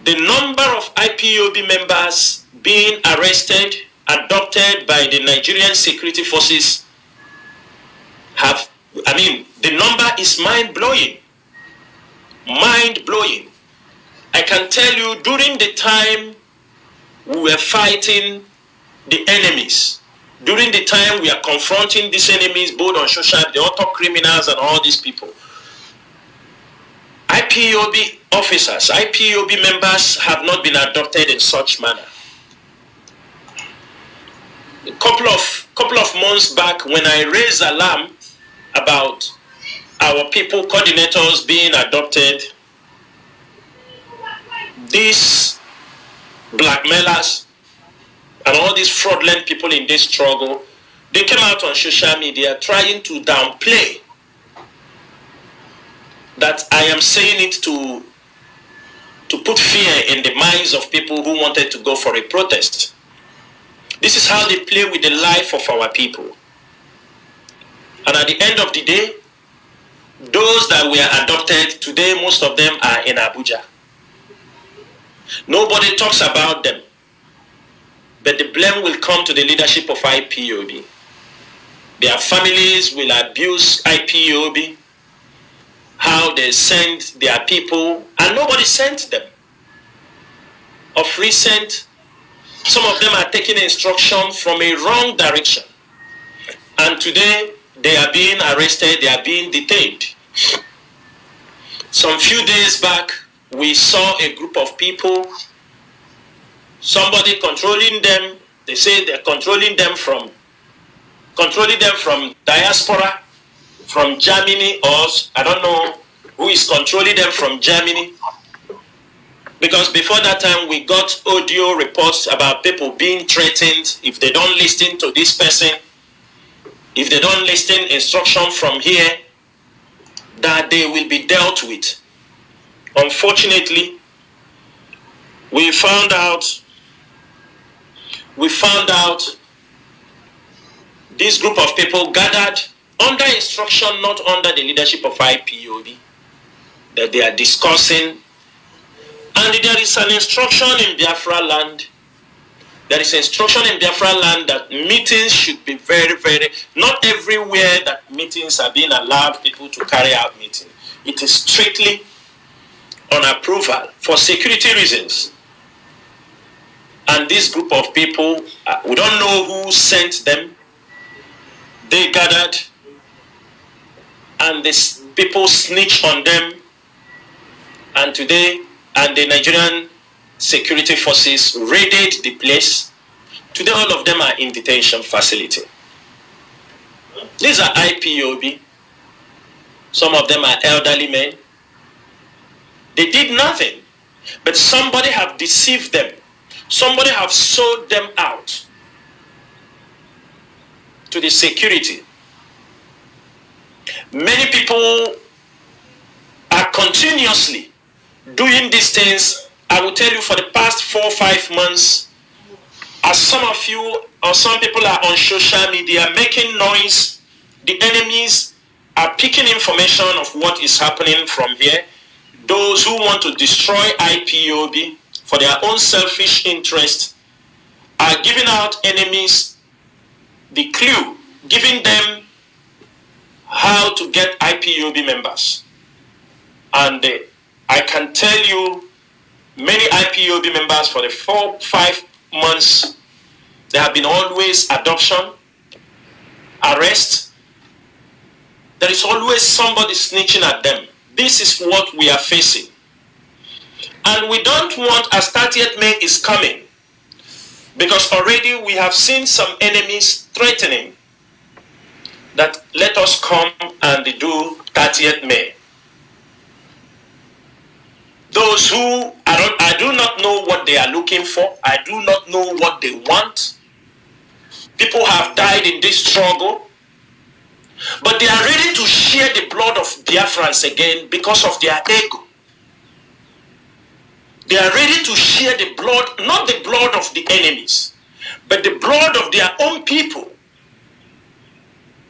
The number of IPOB members being arrested, abducted by the Nigerian security forces the number is mind-blowing. Mind-blowing. I can tell you, during the time we were fighting the enemies, during the time we are confronting these enemies, both on social, the auto criminals and all these people, IPOB officers, IPOB members have not been adopted in such manner. A couple of months back, when I raised alarm about our people, coordinators being adopted, these blackmailers and all these fraudulent people in this struggle, they came out on social media trying to downplay that I am saying it to put fear in the minds of people who wanted to go for a protest. This is how they play with the life of our people. And at the end of the day, those that were adopted today, most of them are in Abuja. Nobody talks about them. But the blame will come to the leadership of IPOB. Their families will abuse IPOB, how they send their people, and nobody sent them. Of recent, some of them are taking instruction from a wrong direction. And today, they are being arrested, they are being detained. Some few days back, we saw a group of people, somebody controlling them. They say they're controlling them from diaspora, from Germany, or I don't know who is controlling them from Germany. Because before that time, we got audio reports about people being threatened if they don't listen to this person, if they don't listen instruction from here, that they will be dealt with. Unfortunately, we found out this group of people gathered under instruction, not under the leadership of IPOB, that they are discussing. And there is an instruction in Biafra land. There is instruction in Biafra land that meetings should be very, very, not everywhere that meetings are being allowed people to carry out meetings. It is strictly on approval for security reasons. And this group of people, we don't know who sent them. They gathered and these people snitched on them. And today, and the Nigerian security forces raided the place. Today, all of them are in detention facility. These are IPOB. Some of them are elderly men. They did nothing, but somebody have deceived them. Somebody have sold them out to the security. Many people are continuously doing these things. I will tell you, for the past 4 or 5 months, as some of you or some people are on social media making noise, the enemies are picking information of what is happening from here. Those who want to destroy IPOB for their own selfish interest are giving out enemies the clue, giving them how to get IPOB members. And I can tell you, many IPOB members for the 4 or 5 months, there have been always adoption, arrest. There is always somebody snitching at them. This is what we are facing. And we don't want, as 30th May is coming, because already we have seen some enemies threatening that let us come and do 30th May. Those who, I do not know what they are looking for. I do not know what they want. People have died in this struggle, but they are ready to share the blood of Biafrans again because of their ego. They are ready to share the blood, not the blood of the enemies, but the blood of their own people,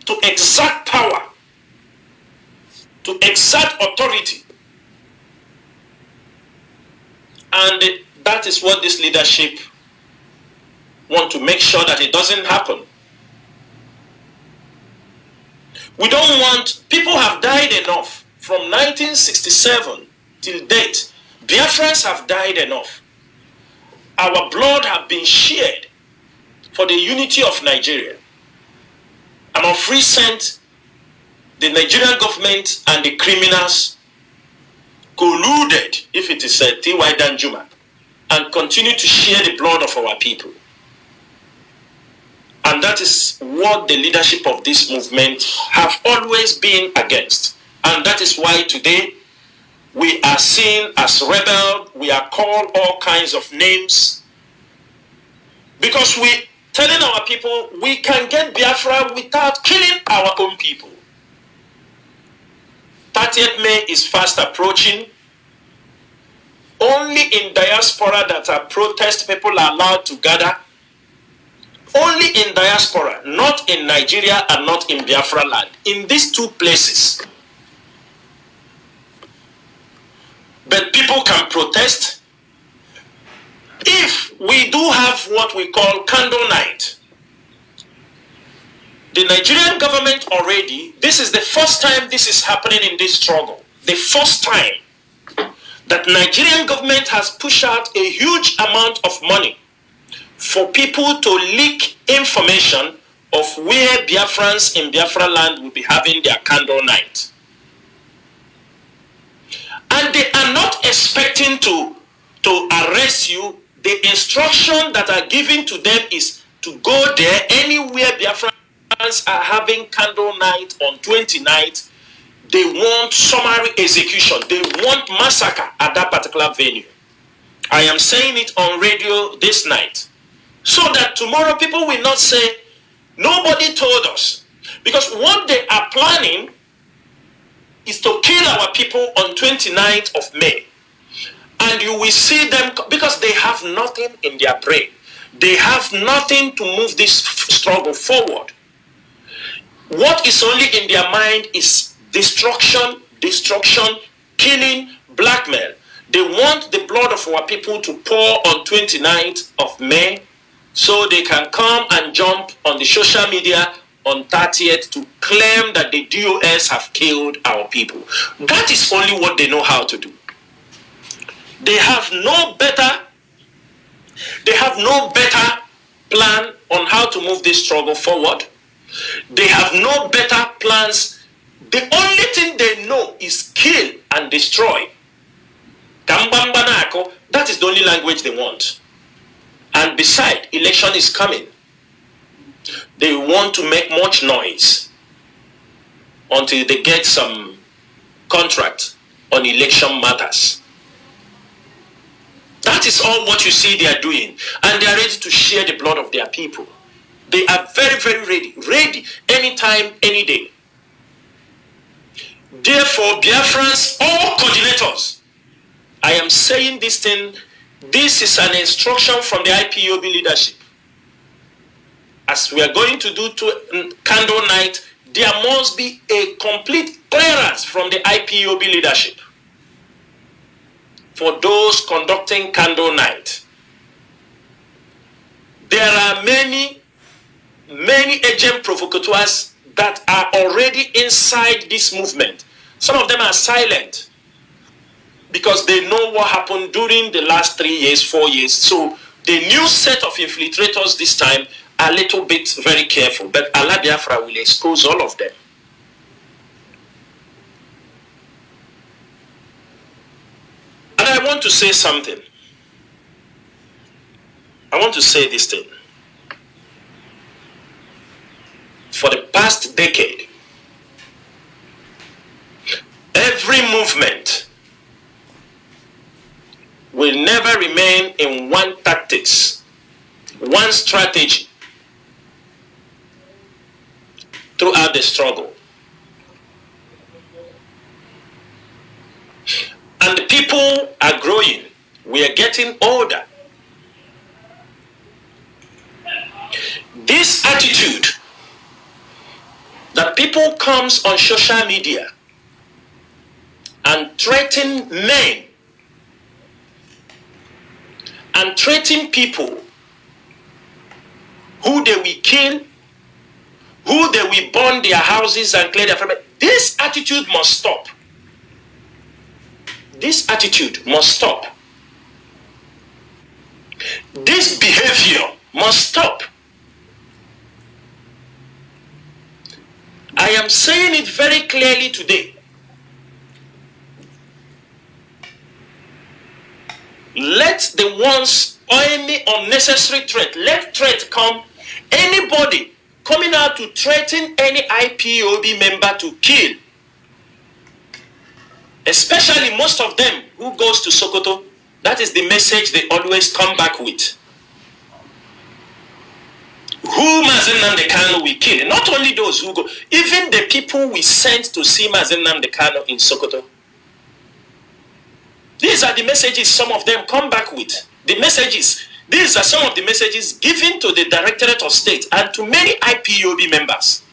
to exert power, to exert authority. And that is what this leadership want to make sure that it doesn't happen. We don't want, people have died enough from 1967 till date. Biafrans have died enough. Our blood have been shed for the unity of Nigeria. And of recent, the Nigerian government and the criminals colluded, if it is T.Y. Danjuma, and continue to share the blood of our people. And that is what the leadership of this movement have always been against. And that is why today we are seen as rebel, we are called all kinds of names. Because we telling our people we can get Biafra without killing our own people. 30th May is fast approaching. Only in diaspora that are protest people are allowed to gather. Only in diaspora, not in Nigeria and not in Biafra land. In these two places. But people can protest. If we do have what we call candle night, the Nigerian government already, this is the first time this is happening in this struggle. The first time that Nigerian government has pushed out a huge amount of money for people to leak information of where Biafrans in Biafra land will be having their candle night. And they are not expecting to arrest you. The instruction that are given to them is to go there anywhere Biafrans are having candle night on 29th. They want summary execution. They want massacre at that particular venue. I am saying it on radio this night, so that tomorrow people will not say, nobody told us. Because what they are planning is to kill our people on 29th of May. And you will see them, because they have nothing in their brain. They have nothing to move this struggle forward. What is only in their mind is destruction, killing, blackmail. They want the blood of our people to pour on 29th of May, so they can come and jump on the social media on 30th to claim that the DOS have killed our people. That is only what they know how to do. They have no better plan on how to move this struggle forward. They have no better plans. The only thing they know is kill and destroy. That is the only language they want. And besides, election is coming. They want to make much noise until they get some contract on election matters. That is all what you see they are doing. And they are ready to share the blood of their people. They are very, very ready. Ready anytime, any day. Therefore, Biafrans, all coordinators, I am saying this thing. This is an instruction from the IPOB leadership. As we are going to do to candle night, there must be a complete clearance from the IPOB leadership for those conducting candle night. There are many agent provocateurs that are already inside this movement. Some of them are silent because they know what happened during the last 3 years, 4 years. So the new set of infiltrators this time are a little bit very careful. But Allah Biafra will expose all of them. And I want to say something. I want to say this thing. For the past decade, every movement will never remain in one tactics, one strategy throughout the struggle. And the people are growing. We are getting older. This attitude that people comes on social media and threaten men and threaten people who they will kill, who they will burn their houses and clear their family. This attitude must stop. This attitude must stop. This behavior must stop. I am saying it very clearly today. Let the ones or any unnecessary threat, let threat come. Anybody coming out to threaten any IPOB member to kill, especially most of them who goes to Sokoto, that is the message they always come back with. Who Mazi Nnamdi Kanu will kill. Not only those who go, even the people we sent to see Mazi Nnamdi Kanu in Sokoto. These are the messages some of them come back with. The messages, these are some of the messages given to the Directorate of State and to many IPOB members.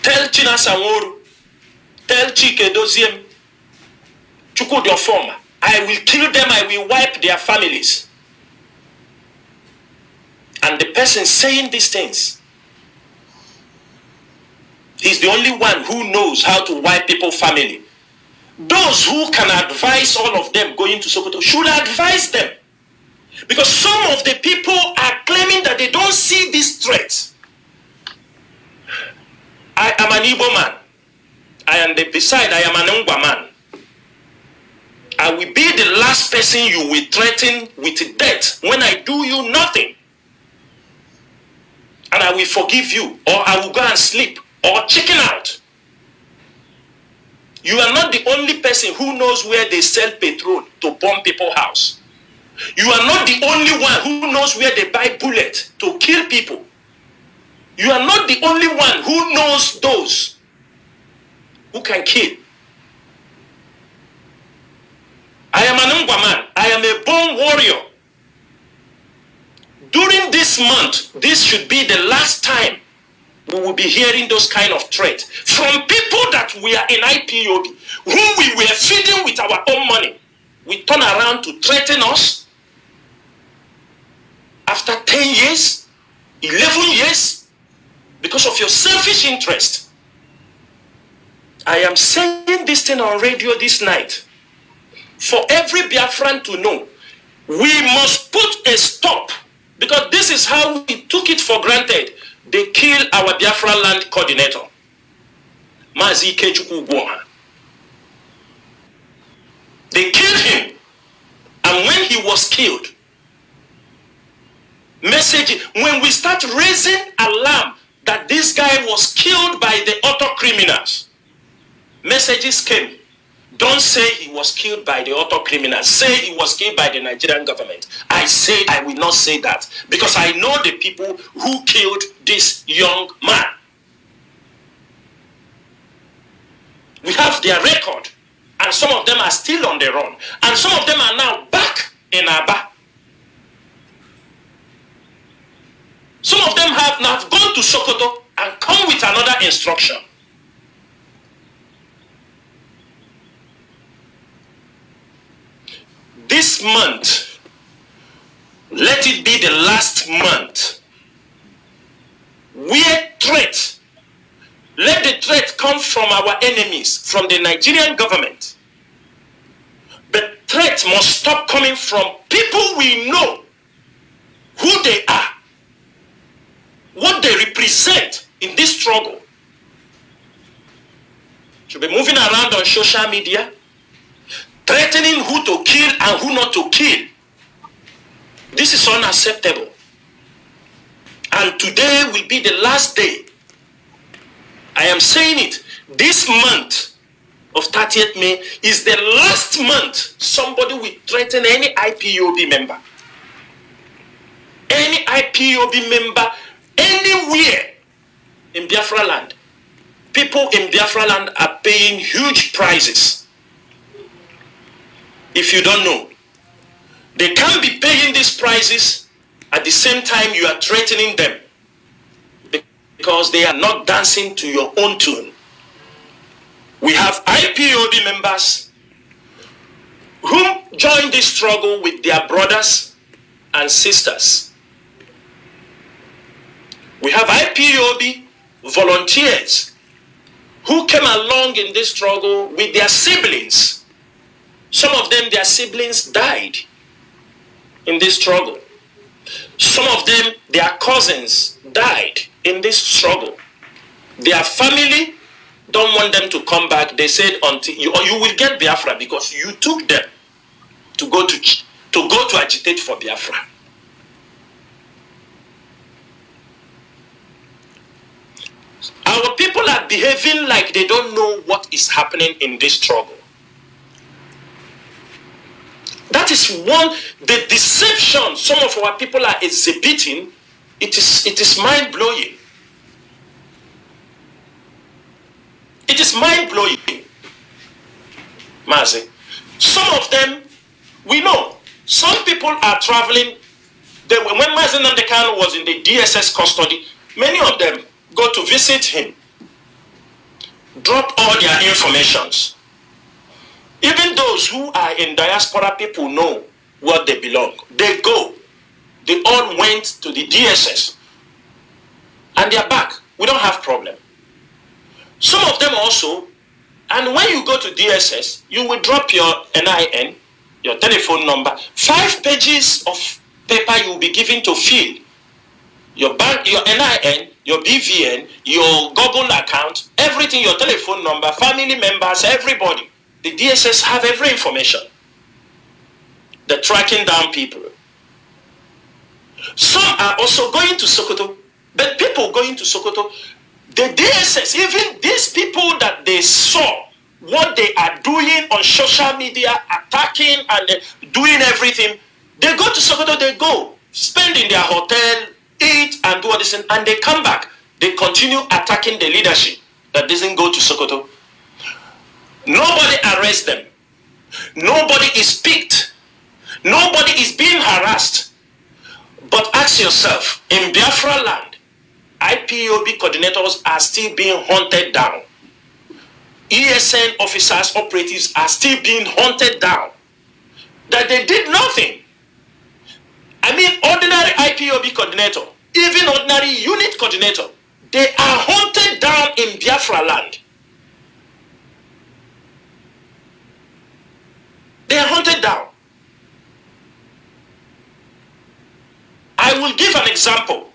Tell Chinasa Nworu, tell Chike Doziem, Chukwudi Former, I will kill them, I will wipe their families. And the person saying these things, he's the only one who knows how to wipe people's family. Those who can advise all of them going to Sokoto should advise them. Because some of the people are claiming that they don't see this threat. I am an Igbo man. I am an Ngwa man. I will be the last person you will threaten with death when I do you nothing. And I will forgive you, or I will go and sleep, or chicken out. You are not the only person who knows where they sell petrol to bomb people's house. You are not the only one who knows where they buy bullets to kill people. You are not the only one who knows those who can kill. I am an Ngwa man. I am a born warrior. During this month, this should be the last time we will be hearing those kind of threats from people that we are in IPOB, whom we were feeding with our own money. We turn around to threaten us after 10 years, 11 years, because of your selfish interest. I am saying this thing on radio this night for every Biafran to know. We must put a stop, because this is how we took it for granted. They killed our Biafra land coordinator, Mazi Nnamdi. They killed him, and when he was killed, when we start raising alarm that this guy was killed by the auto criminals, messages came. Don't say he was killed by the auto criminals. Say he was killed by the Nigerian government. I say I will not say that, because I know the people who killed this young man. We have their record, and some of them are still on the run, and some of them are now back in Aba. Some of them have now gone to Sokoto and come with another instruction. This month, let it be the last month where threat, let the threat come from our enemies, from the Nigerian government. But threat must stop coming from people we know who they are, what they represent in this struggle. Should be moving around on social media, threatening who to kill and who not to kill. This is unacceptable. And today will be the last day. I am saying it. This month of 30th May is the last month somebody will threaten any IPOB member. Any IPOB member anywhere in Biafra land. People in Biafra land are paying huge prices. If you don't know, they can't be paying these prices at the same time you are threatening them, because they are not dancing to your own tune. We have IPOB IPOB members who joined this struggle with their brothers and sisters. We have IPOB volunteers who came along in this struggle with their siblings. Some of them, their siblings died in this struggle. Some of them, their cousins died in this struggle. Their family don't want them to come back. They said, until you will get Biafra because you took them to go to agitate for Biafra. Our people are behaving like they don't know what is happening in this struggle. That is the deception some of our people are exhibiting. It is mind-blowing. It is mind-blowing, Mazi. Some of them, we know. Some people are traveling. When Mazi Nnamdi Kanu was in the DSS custody, many of them go to visit him, drop all their informations. Even those who are in diaspora, people know what they belong. They go. They all went to the DSS. And they are back. We don't have problem. Some of them also, and when you go to DSS, you will drop your NIN, your telephone number, 5 pages of paper you will be given to fill. Your bank, your NIN, your BVN, your Google account, everything, your telephone number, family members, everybody. The DSS have every information. They're tracking down people. Some are also going to Sokoto. But people going to Sokoto, the DSS, even these people that they saw what they are doing on social media, attacking and doing everything, they go to Sokoto, they go, spend in their hotel, eat and do all this, and they come back. They continue attacking the leadership that doesn't go to Sokoto. Nobody arrests them. Nobody is picked. Nobody is being harassed. But ask yourself, in Biafra land, IPOB coordinators are still being hunted down. ESN officers, operatives are still being hunted down. That they did nothing. I mean, ordinary IPOB coordinator, even ordinary unit coordinator, they are hunted down in Biafra land. They are hunted down. I will give an example.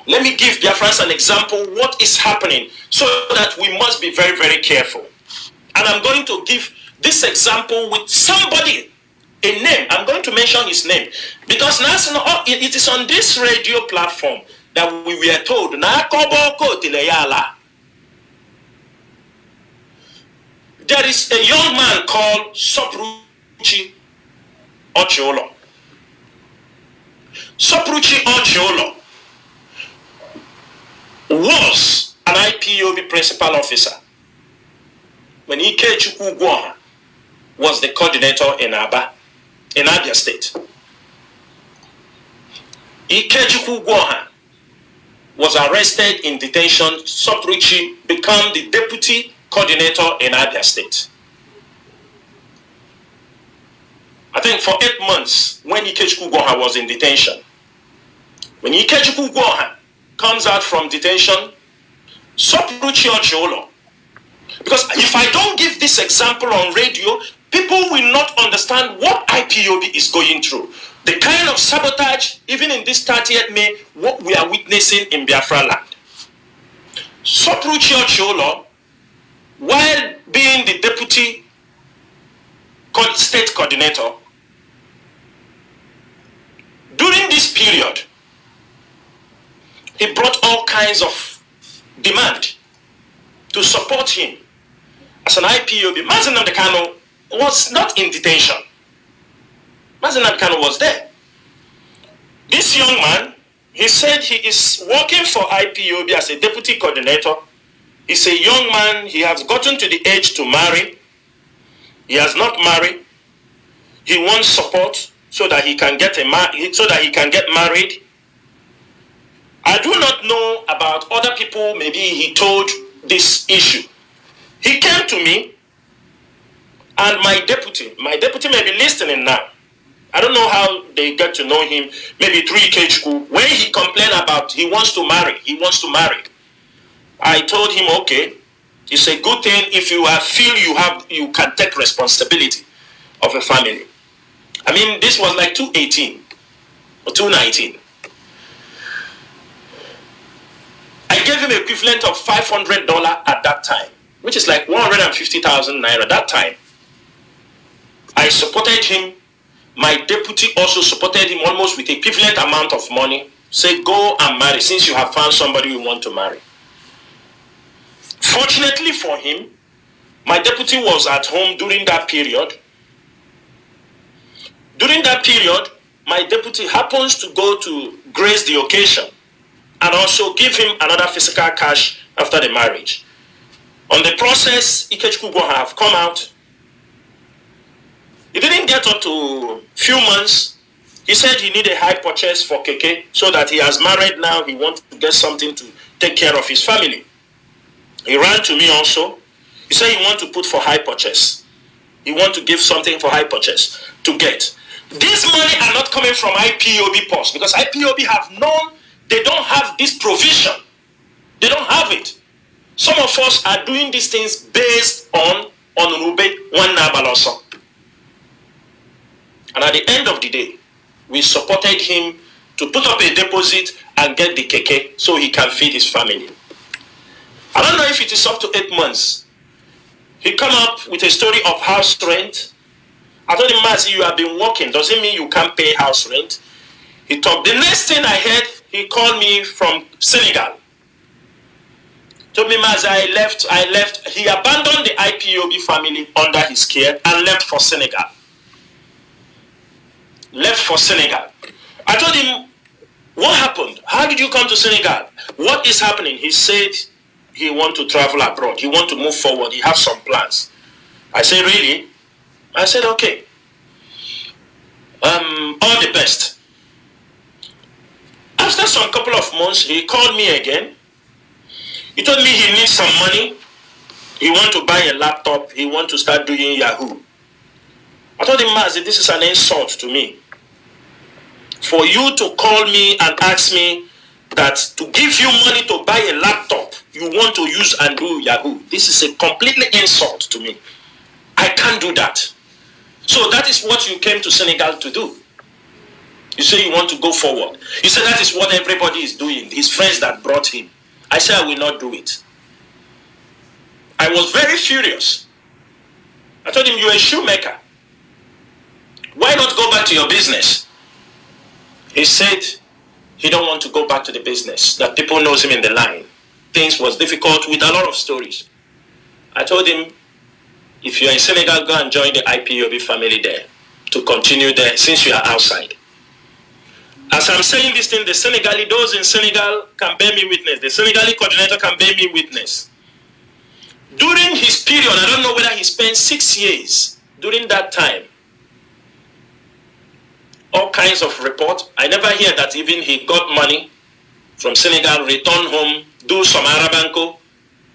Let me give Biafrans an example what is happening so that we must be very, very careful. And I'm going to give this example with somebody, a name. I'm going to mention his name because it is on this radio platform that we were told there is a young man called Sopruchi Ochiolo. Sopruchi Ochiolo was an IPOB principal officer when Ikechukwu Gwoha was the coordinator in Abia State. Ikechukwu Gwoha was arrested in detention. Sopruchi became the deputy coordinator in Abia State. I think for 8 months when Ikechukwu Gwoha was in detention. When Ikechukwu Gwoha comes out from detention, Sopruchi Ochiolo. Because if I don't give this example on radio, people will not understand what IPOB is going through. The kind of sabotage, even in this 30th May, what we are witnessing in Biafra land. Sopruchi Ochiolo, while being the deputy state coordinator, during this period, he brought all kinds of demand to support him as an IPOB. Mazi Nnamdi Kanu was not in detention. Mazi Nnamdi Kanu was there. This young man, he said he is working for IPOB as a deputy coordinator. He's a young man. He has gotten to the age to marry. He has not married. He wants support so that he can get married. I do not know about other people. Maybe he told this issue. He came to me And my deputy may be listening now. I don't know how they get to know him, maybe through Ikechukwu. When he complained about he wants to marry, I told him, okay, it's a good thing if you feel you can take responsibility of a family. I mean, this was like 2018 or 2019. I gave him equivalent of $500 at that time, which is like 150,000 naira at that time. I supported him. My deputy also supported him almost with equivalent amount of money. Say, go and marry since you have found somebody you want to marry. Fortunately for him, my deputy was at home during that period. During that period, my deputy happens to go to grace the occasion and also give him another physical cash after the marriage. On the process, Ikechukwu have come out. He didn't get up to a few months. He said he needed a high purchase for Keke so that he has married now. He wants to get something to take care of his family. He ran to me also. He said he wants to put for high purchase. He wants to give something for high purchase to get. This money are not coming from IPOB post because IPOB have known they don't have this provision. They don't have it. Some of us are doing these things based on Rube one Nabaloso. And at the end of the day, we supported him to put up a deposit and get the keke so he can feed his family. I don't know if it is up to 8 months. He come up with a story of house rent. I told him, Mazi, you have been working. Doesn't mean you can't pay house rent. He talked. The next thing I heard, he called me from Senegal. Told me, Mazi, I left. He abandoned the IPOB family under his care and left for Senegal. I told him, what happened? How did you come to Senegal? What is happening? He said he wants to travel abroad. He wants to move forward. He has some plans. I said, really? I said, okay. All the best. After some couple of months, he called me again. He told me he needs some money. He wants to buy a laptop. He wants to start doing Yahoo. I told him, Mazi, this is an insult to me. For you to call me and ask me that to give you money to buy a laptop, you want to use and do Yahoo. This is a completely insult to me. I can't do that. So that is what you came to Senegal to do. You say you want to go forward. You say that is what everybody is doing. His friends that brought him. I said I will not do it. I was very furious. I told him, you're a shoemaker. Why not go back to your business? He said he don't want to go back to the business, that people knows him in the line. Things was difficult with a lot of stories. I told him, if you're in Senegal, go and join the IPOB family there to continue there since you are outside. As I'm saying this thing, the Senegalese, those in Senegal can bear me witness. The Senegalese coordinator can bear me witness. During his period, I don't know whether he spent 6 years during that time. All kinds of reports. I never hear that even he got money from Senegal, return home, do some Arabanco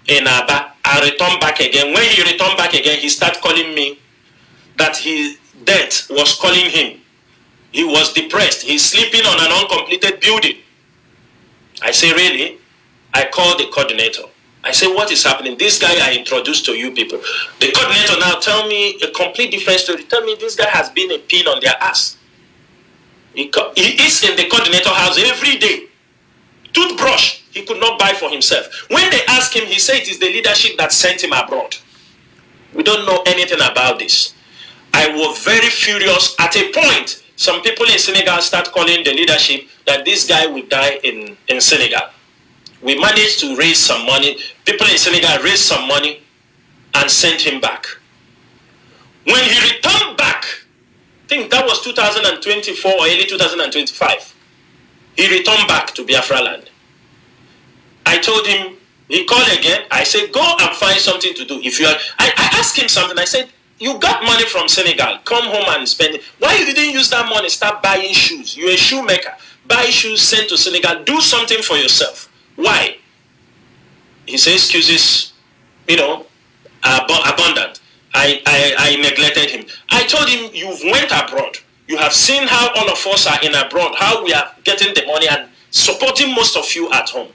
in Aba, and return back again. When he returned back again, he started calling me that his debt was calling him. He was depressed. He's sleeping on an uncompleted building. I say, really? I called the coordinator. I say, what is happening? This guy I introduced to you people. The coordinator now tell me a complete different story. Tell me this guy has been a pin on their ass. He eats in the coordinator house every day. Toothbrush he could not buy for himself. When they ask him, he said it is the leadership that sent him abroad. We don't know anything about this. I was very furious. At a point, some people in Senegal start calling the leadership that this guy will die in Senegal. We managed to raise some money. People in Senegal raised some money and sent him back. When he returned back, I think that was 2024 or early 2025. He returned back to Biafra land. I told him, he called again. I said, go and find something to do. If you are, I asked him something. I said, you got money from Senegal. Come home and spend it. Why you didn't use that money? Start buying shoes. You're a shoemaker. Buy shoes, send to Senegal. Do something for yourself. Why? He said, excuses, are abundant. I neglected him. I told him, you've went abroad. You have seen how all of us are in abroad, how we are getting the money and supporting most of you at home.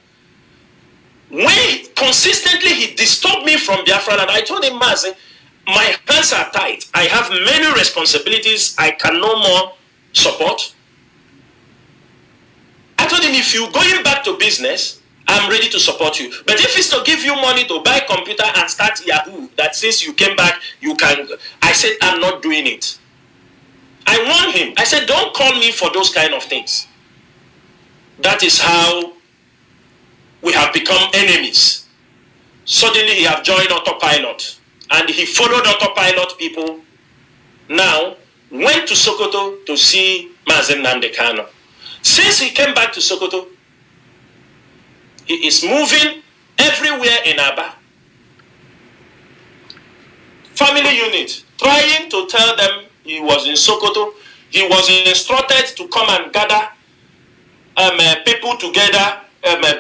When consistently he disturbed me from Biafra land, I told him, Mazi, my hands are tight. I have many responsibilities. I can no more support. I told him, if you're going back to business, I'm ready to support you. But if it's to give you money to buy a computer and start Yahoo, that since you came back, you can... I said, I'm not doing it. I warned him. I said, don't call me for those kind of things. That is how we have become enemies. Suddenly he have joined Autopilot. And he followed Autopilot people. Now, went to Sokoto to see Mazi Nnamdi Kanu. Since he came back to Sokoto, he is moving everywhere in Aba. Family unit, trying to tell them he was in Sokoto. He was instructed to come and gather people together,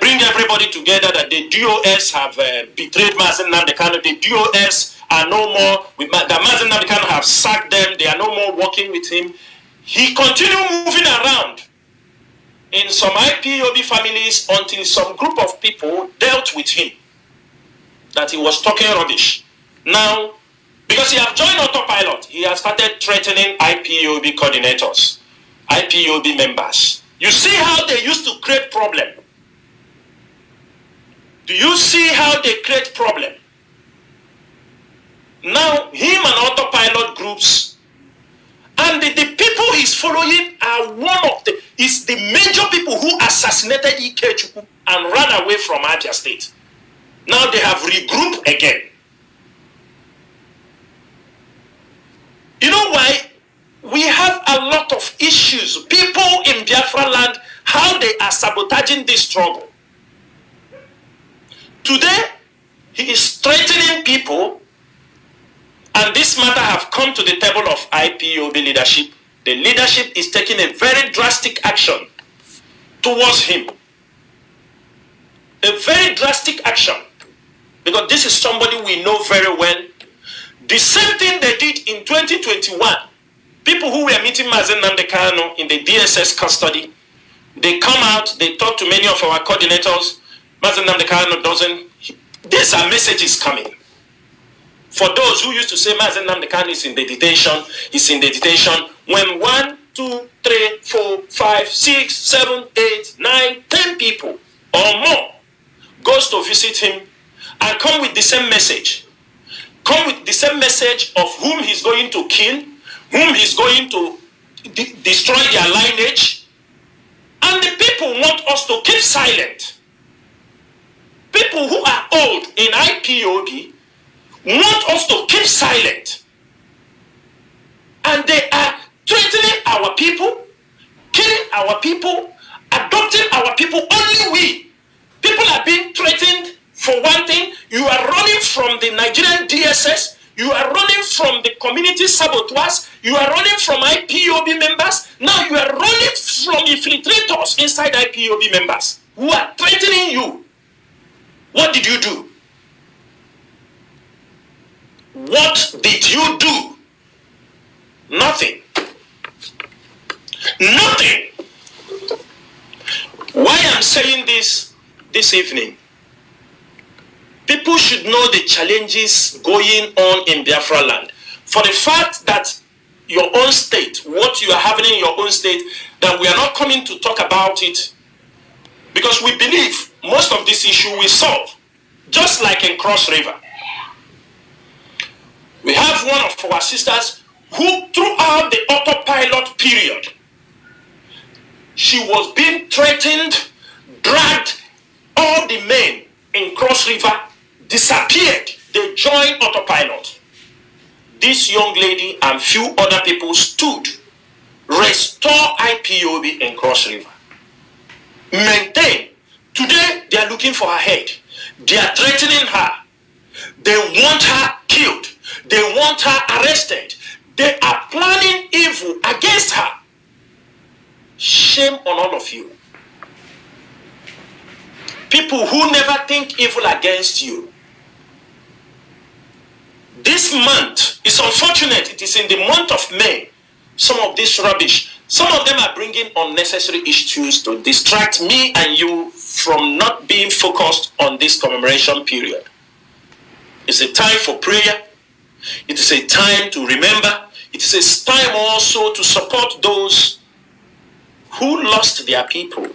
bring everybody together, that the DOS have betrayed Mazi Nnamdi Kanu. The DOS are no more, the Mazi Nnamdi Kanu have sacked them. They are no more working with him. He continued moving around in some IPOB families until some group of people dealt with him that he was talking rubbish. Now, because he has joined Autopilot, he has started threatening IPOB coordinators, IPOB members. You see how they used to create problem? Do you see how they create problem? Now, him and Autopilot groups, and the people he's following are is the major people who assassinated Ikechukwu and ran away from Abia State. Now they have regrouped again. You know why? We have a lot of issues. People in Biafra land, how they are sabotaging this struggle. Today, he is threatening people, and this matter have come to the table of IPOB leadership. The leadership is taking a very drastic action towards him. A very drastic action. Because this is somebody we know very well. The same thing they did in 2021. People who were meeting Mazi Nnamdi Kanu in the DSS custody, they come out, they talk to many of our coordinators. Mazi Nnamdi Kanu doesn't... These are messages coming. For those who used to say Mazi Nnamdi Kanu is in the detention, he's in the detention, when 1, 2, 3, 4, 5, 6, 7, 8, 9, 10 people or more goes to visit him and come with the same message. Come with the same message of whom he's going to kill, whom he's going to destroy their lineage. And the people want us to keep silent. People who are old in IPOB want us to keep silent. And they are threatening our people, killing our people, adopting our people. Only we. People are being threatened for one thing. You are running from the Nigerian DSS. You are running from the community saboteurs. You are running from IPOB members. Now you are running from infiltrators inside IPOB members who are threatening you. What did you do? What did you do? Nothing. Nothing. Why I'm saying this evening? People should know the challenges going on in Biafra land. For the fact that your own state, what you are having in your own state, that we are not coming to talk about it, because we believe most of this issue will solve, just like in Cross River. We have one of our sisters who, throughout the autopilot period, she was being threatened, dragged. All the men in Cross River disappeared. They joined autopilot. This young lady and few other people stood, restore IPOB in Cross River, maintain. Today they are looking for her head. They are threatening her. They want her killed. They want her arrested. They are planning evil against her. Shame on all of you. People who never think evil against you. This month, It's unfortunate. It is in the month of May. Some of this rubbish. Some of them are bringing unnecessary issues to distract me and you from not being focused on this commemoration period. It's a time for prayer. It is a time to remember. It is a time also to support those who lost their people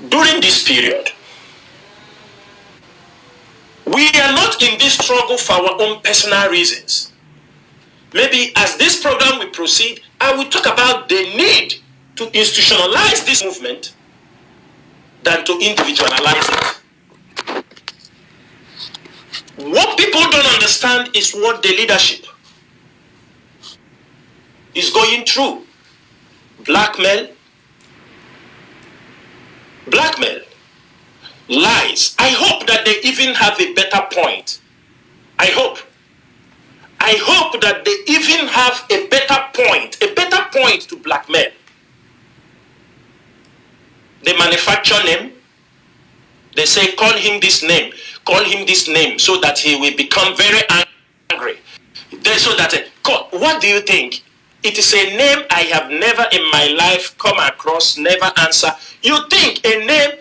during this period. We are not in this struggle for our own personal reasons. Maybe as this program will proceed, I will talk about the need to institutionalize this movement than to individualize it. What people don't understand is what the leadership is going through. Blackmail, lies. I hope that they even have a better point. I hope that they even have a better point to blackmail. They manufacture name. They say, call him this name, so that he will become very angry. What do you think? It is a name I have never in my life come across, never answer. You think a name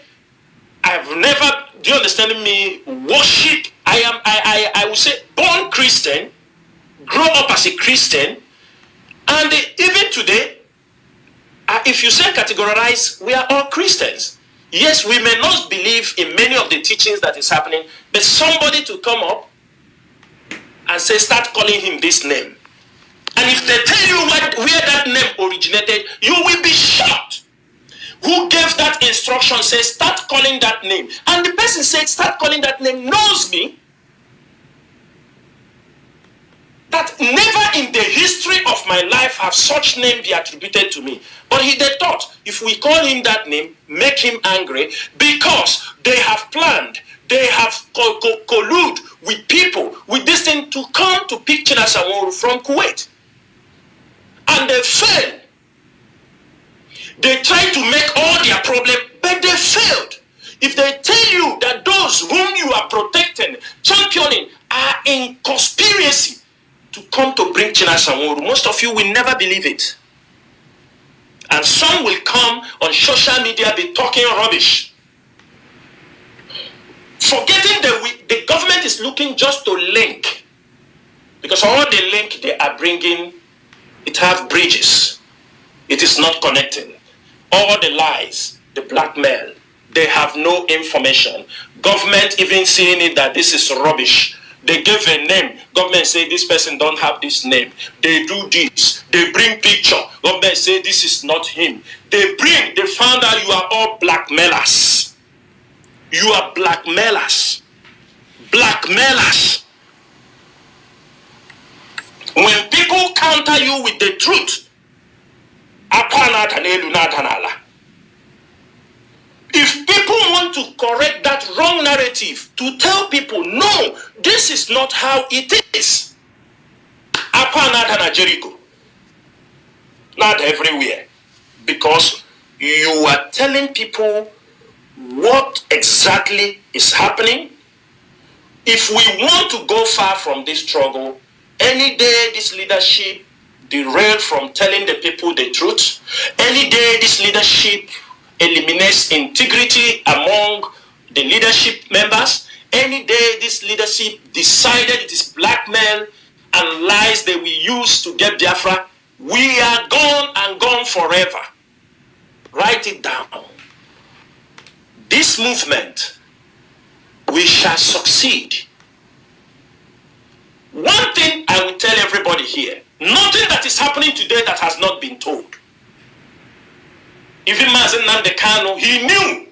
I've never, do you understand me, worship? I would say, born Christian, grow up as a Christian, and even today, if you say categorize, we are all Christians. Yes, we may not believe in many of the teachings that is happening, but somebody to come up and say, start calling him this name. And if they tell you where that name originated, you will be shocked. Who gave that instruction says, start calling that name. And the person said, start calling that name, knows me. That never in the history of my life have such name be attributed to me. But they thought, if we call him that name, make him angry, because they have planned, they have collude with people, with this thing to come to pick Chinasa Nworu from Kuwait. And they failed. They tried to make all their problem, but they failed. If they tell you that those whom you are protecting, championing, are in conspiracy to come to bring Chinasa Nworu, most of you will never believe it. And some will come on social media be talking rubbish. Forgetting that the government is looking just to link. Because all the link they are bringing, it have bridges. It is not connecting. All the lies, the blackmail, they have no information. Government even seeing it that this is rubbish. They give a name. Government say this person don't have this name. They do this. They bring picture. Government say this is not him. They found out you are all blackmailers. You are blackmailers. Blackmailers. When people counter you with the truth, if people want to correct that wrong narrative, to tell people, no, this is not how it is. Jericho. Not everywhere. Because you are telling people what exactly is happening. If we want to go far from this struggle, any day this leadership derail from telling the people the truth, any day this leadership eliminates integrity among the leadership members, any day this leadership decided it is blackmail and lies that we use to get Biafra, we are gone and gone forever. Write it down. This movement, we shall succeed. One thing I will tell everybody here, nothing that is happening today that has not been told. Even Mazi Nnamdi Kanu, he knew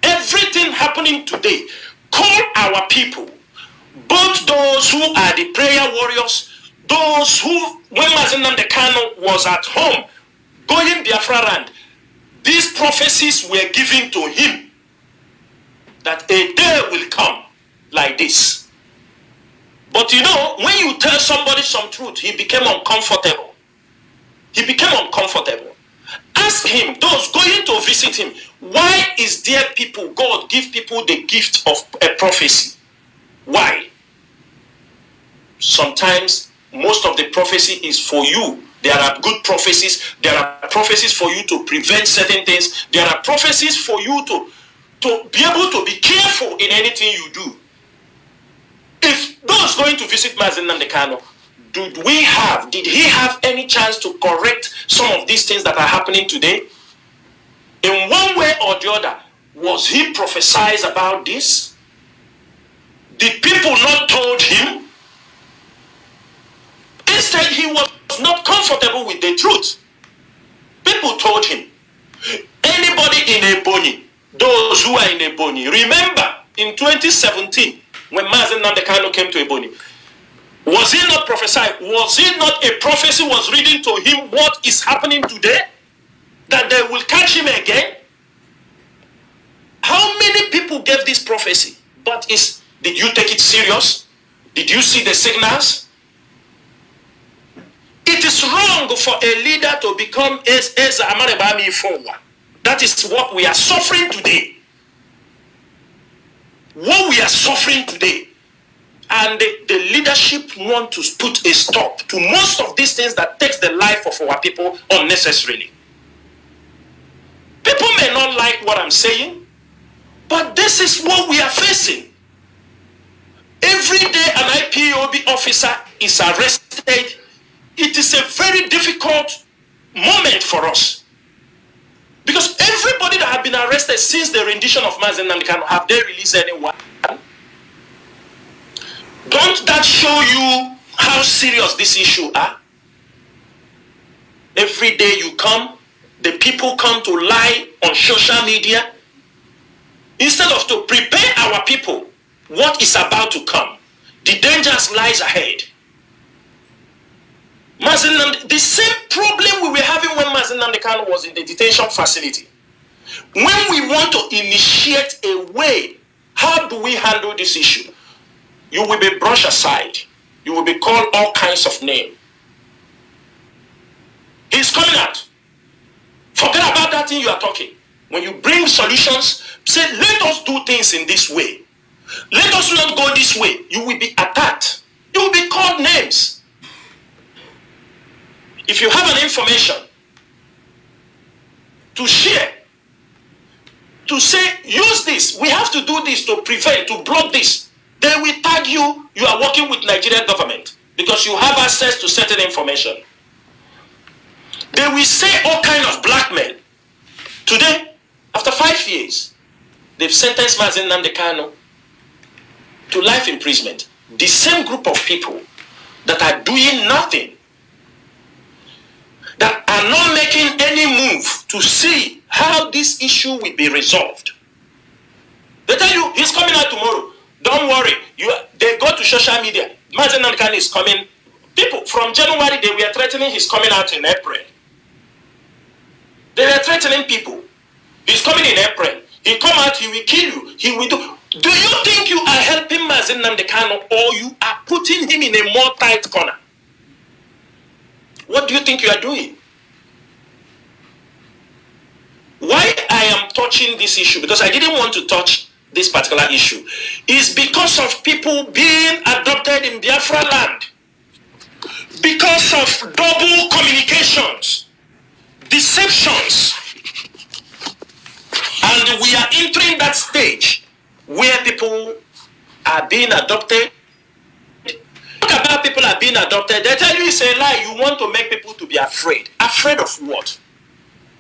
everything happening today. Call our people, both those who are the prayer warriors, those who, when Mazi Nnamdi Kanu was at home, going Biafra land, these prophecies were given to him, that a day will come like this. But you know, when you tell somebody some truth, he became uncomfortable. He became uncomfortable. Ask him, those going to visit him, why is there people, God give people the gift of a prophecy? Why? sometimes most of the prophecy is for you. There are good prophecies. There are prophecies for you to prevent certain things. There are prophecies for you to be able to be careful in anything you do. If those going to visit Mazi Nnamdi Kanu, did he have any chance to correct some of these things that are happening today? In one way or the other, was he prophesied about this? Did people not told him? Instead, he was not comfortable with the truth. People told him. Anybody in Ebonyi, those who are in Ebonyi, remember in 2017 when Mazi Nnamdi Kanu came to Ebonyi, was he not prophesied? Was it not a prophecy was reading to him what is happening today? That they will catch him again? How many people gave this prophecy? But did you take it serious? Did you see the signals? It is wrong for a leader to become Eza Amarebami forward. That is what we are suffering today. What we are suffering today. And the leadership want to put a stop to most of these things that takes the life of our people unnecessarily. People may not like what I'm saying, but this is what we are facing. Every day an IPOB officer is arrested. It is a very difficult moment for us. Because everybody that have been arrested since the rendition of Mazi Nnamdi Kanu, have they released anyone? Don't that show you how serious this issue are? Every day you come, the people come to lie on social media. Instead of to prepare our people what is about to come, the dangers lies ahead. The same problem we were having when Mazi Nnamdi Kanu was in the detention facility. When we want to initiate a way, how do we handle this issue? You will be brushed aside. You will be called all kinds of names. He's coming out. Forget about that thing you are talking. When you bring solutions, say, let us do things in this way. Let us not go this way. You will be attacked. You will be called names. If you have an information to share, to say, use this, we have to do this to prevent, to block this, they will tag you, you are working with Nigerian government because you have access to certain information. They will say all kind of blackmail. Today, after 5 years, they've sentenced Mazi Nnamdi Kanu to life imprisonment. The same group of people that are doing nothing, that are not making any move to see how this issue will be resolved. They tell you, he's coming out tomorrow. Don't worry. They go to social media. Mazi Nnamdi Kanu is coming. People, from January, they were threatening he's coming out in April. They were threatening people. He's coming in April. He'll come out, he will kill you. He will do. Do you think you are helping Mazi Nnamdi Kanu or you are putting him in a more tight corner? What do you think you are doing? Why I am touching this issue, because I didn't want to touch this particular issue, is because of people being adopted in Biafra land. Because of double communications, deceptions. And we are entering that stage where people are being adopted. Talk about people are being adopted. They tell you it's a lie. You want to make people to be afraid. Afraid of what?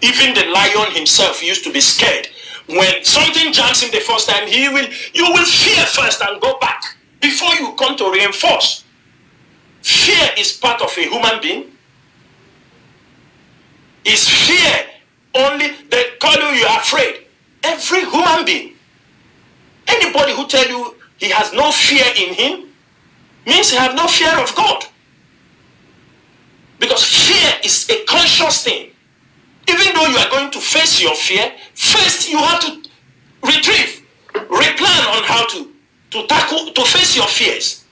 Even the lion himself used to be scared. When something jams him the first time, you will fear first and go back before you come to reinforce. Fear is part of a human being. Is fear only they call you are afraid? Every human being. Anybody who tell you he has no fear in him means he has no fear of God. Because fear is a conscious thing. Even though you are going to face your fear, first you have to replan on how to face your fears.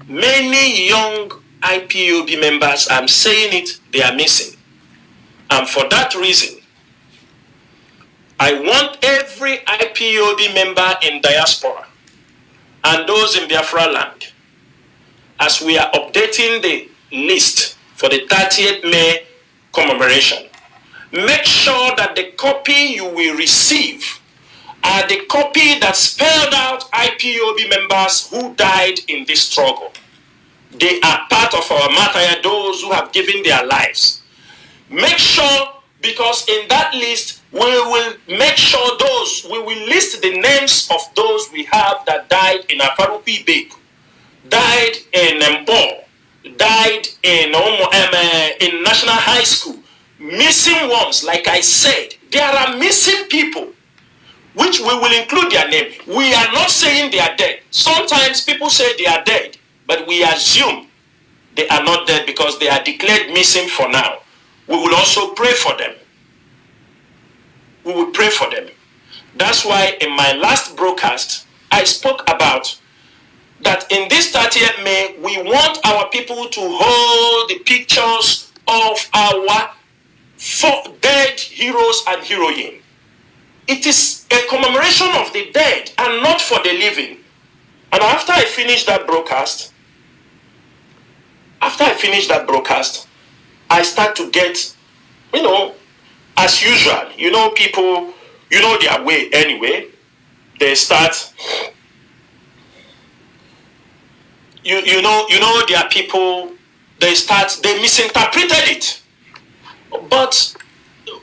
Many young IPOB members, I'm saying it, they are missing. And for that reason, I want every IPOB member in diaspora and those in Biafra land as we are updating the list for the 30th May commemoration, make sure that the copy you will receive are the copy that spelled out IPOB members who died in this struggle. They are part of our martyr, those who have given their lives. Make sure, because in that list, we will make sure we will list the names of those we have that died in Afarupi Bay, died in Mpo, died in National High School. Missing ones, like I said, there are missing people, which we will include their name. We are not saying they are dead. Sometimes people say they are dead, but we assume they are not dead because they are declared missing for now. We will also pray for them. We will pray for them. That's why in my last broadcast, I spoke about that in this 30th May, we want our people to hold the pictures of our dead heroes and heroines. It is a commemoration of the dead and not for the living. And after I finished that broadcast, I start to get, as usual, people, their way anyway. They start, there are people, they misinterpreted it. But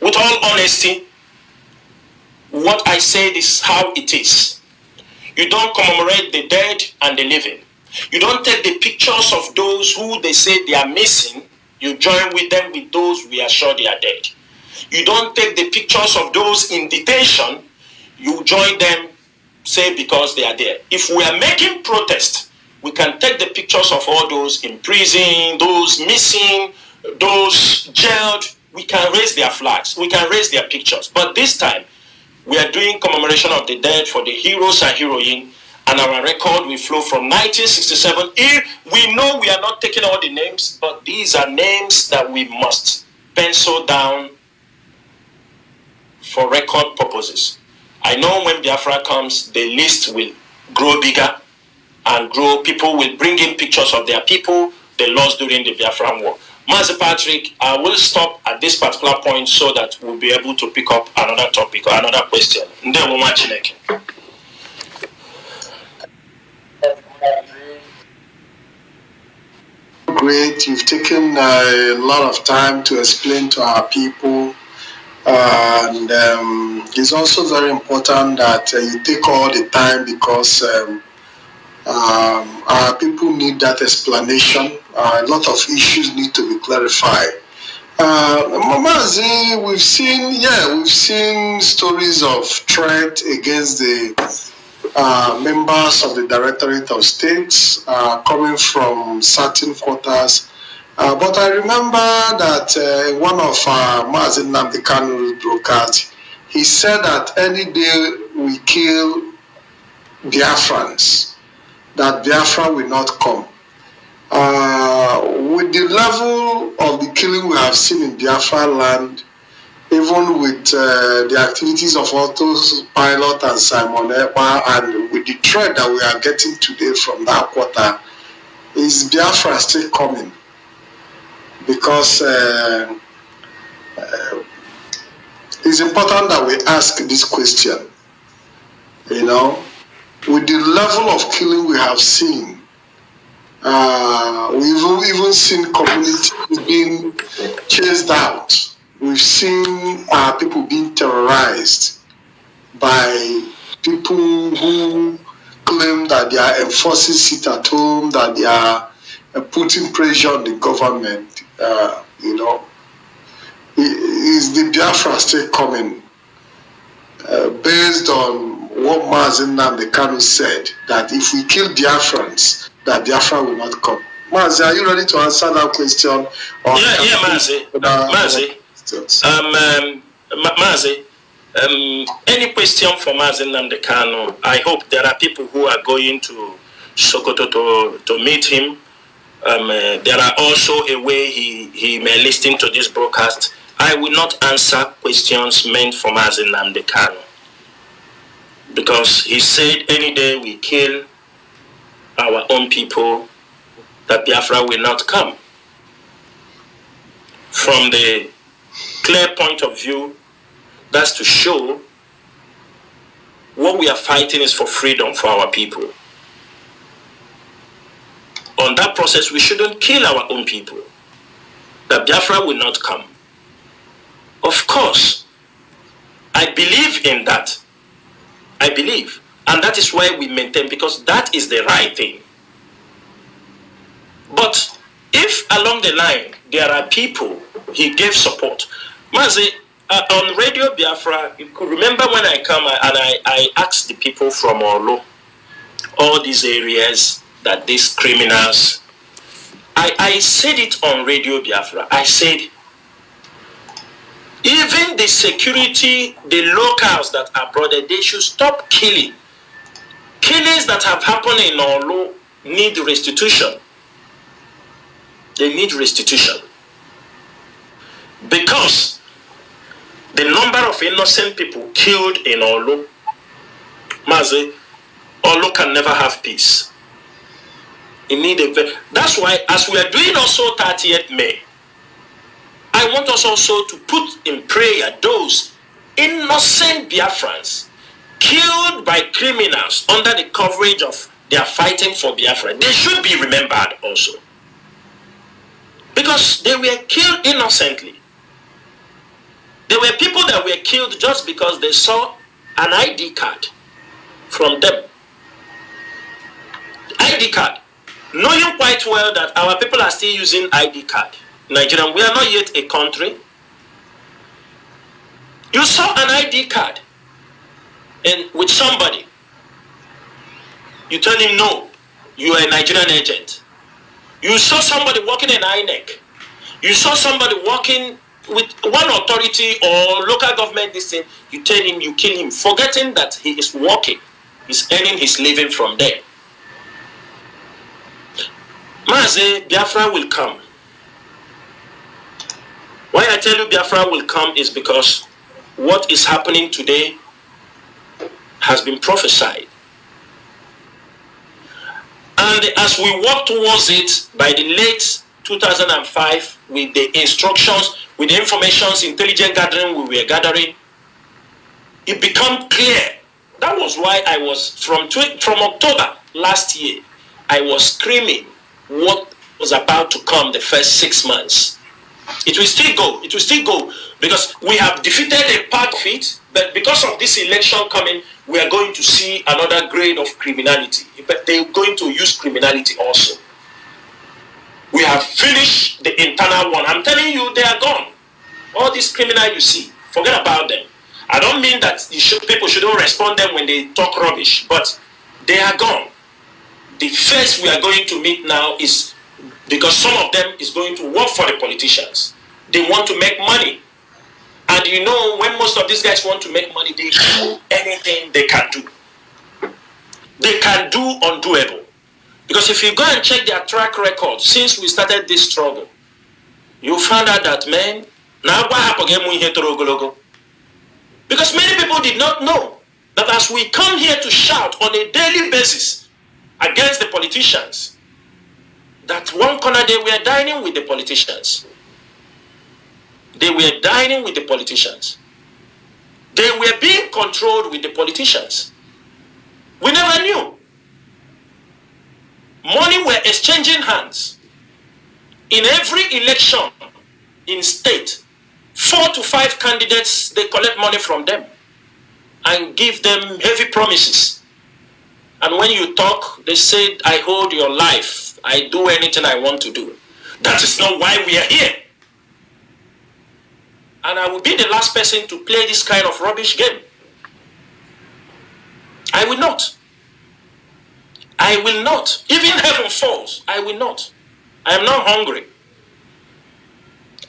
with all honesty, what I said is how it is. You don't commemorate the dead and the living. You don't take the pictures of those who they say they are missing. You join with them with those we are sure they are dead. You don't take the pictures of those in detention. You join them, say, because they are there. If we are making protest, we can take the pictures of all those in prison, those missing, those jailed. We can raise their flags. We can raise their pictures. But this time, we are doing commemoration of the dead for the heroes and heroines, and our record will flow from 1967. Here, we know we are not taking all the names, but these are names that we must pencil down for record purposes. I know when Biafra comes, the list will grow bigger and grow. People will bring in pictures of their people they lost during the Biafran War. Mazi Patrick, I will stop at this particular point so that we'll be able to pick up another topic or another question. Great, you've taken a lot of time to explain to our people, and it's also very important that you take all the time because our people need that explanation. A lot of issues need to be clarified. Mazi, we've seen stories of threat against the members of the Directorate of States coming from certain quarters. But I remember that one of Mazi Nnamdi Kanu's broadcasts, he said that any day we kill Biafrans, that Biafra will not come. With the level of the killing we have seen in Biafra land, even with the activities of Autopilot and Simon Ekpa, and with the threat that we are getting today from that quarter, is Biafra still coming? Because it's important that we ask this question. With the level of killing we have seen, we've even seen communities being chased out. We've seen people being terrorized by people who claim that they are enforcing sit at home, that they are putting pressure on the government. Is the Biafra still coming? Based on what Mazi Nnamdi Kanu said, that if we kill Biafrans, that Biafra will not come. Mazi, are you ready to answer that question? Mazi, any question for Mazi Nnamdi Kanu? I hope there are people who are going to Sokoto to meet him. There are also a way he may listen to this broadcast. I will not answer questions meant for Mazi Nnamdi Kanu, because he said any day we kill our own people, that Biafra will not come. From the clear point of view, that's to show what we are fighting is for freedom for our people. On that process, we shouldn't kill our own people. That Biafra will not come. Of course, I believe in that. I believe. And that is why we maintain, because that is the right thing. But if along the line there are people he gave support, Mazi, on Radio Biafra, you could remember when I come and I asked the people from Olo, all these areas that these criminals, I said it on Radio Biafra. I said, even the security, the locals that are brother, they should stop killing. Killings that have happened in Olo need restitution. They need restitution. Because the number of innocent people killed in Olo, Mazi, Olo can never have peace. That's why, as we are doing also 30th May, I want us also to put in prayer those innocent Biafrans killed by criminals under the coverage of their fighting for Biafra. They should be remembered also. Because they were killed innocently. There were people that were killed just because they saw an ID card from them. ID card. Knowing quite well that our people are still using ID card. Nigeria, we are not yet a country. You saw an ID card and with somebody. You tell him no, you are a Nigerian agent. You saw somebody working in INEC. You saw somebody working with one authority or local government, this thing, you tell him, you kill him, forgetting that he is working. He's earning his living from there. Mazi, Biafra will come. Why I tell you Biafra will come is because what is happening today has been prophesied. And as we walk towards it, by the late 2005, with the instructions, with the informations, intelligent gathering we were gathering, it became clear. That was why I was, from October last year, I was screaming what was about to come the first 6 months. It will still go. It will still go. Because we have defeated a part of it, but because of this election coming, we are going to see another grade of criminality. But they're going to use criminality also. We have finished the internal one. I'm telling you, they are gone. All these criminals you see, forget about them. I don't mean that people shouldn't respond them when they talk rubbish, but they are gone. The first we are going to meet now is, because some of them is going to work for the politicians. They want to make money. And you know, when most of these guys want to make money, they do anything they can do. They can do undoable. Because if you go and check their track record since we started this struggle, you find out that, man, now what happened? Because many people did not know that as we come here to shout on a daily basis against the politicians, that one corner they were dining with the politicians. They were dining with the politicians. They were being controlled with the politicians. We never knew. Money were exchanging hands. In every election in state, 4 to 5 candidates, they collect money from them and give them heavy promises. And when you talk, they say, I hold your life. I do anything I want to do. That is not why we are here. And I will be the last person to play this kind of rubbish game. I will not. I will not. Even heaven falls, I will not. I am not hungry.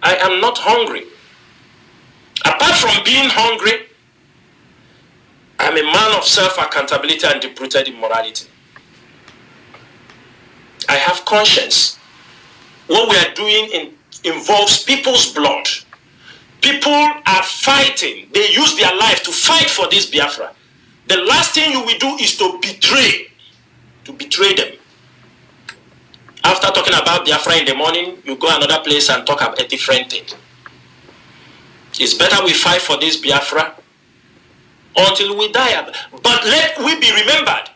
I am not hungry. Apart from being hungry, I'm a man of self-accountability and deep-rooted immorality. I have conscience. What we are doing involves people's blood. People are fighting. They use their life to fight for this Biafra. The last thing you will do is to betray them. After talking about Biafra in the morning, you go another place and talk about a different thing. It's better we fight for this Biafra until we die. But let we be remembered.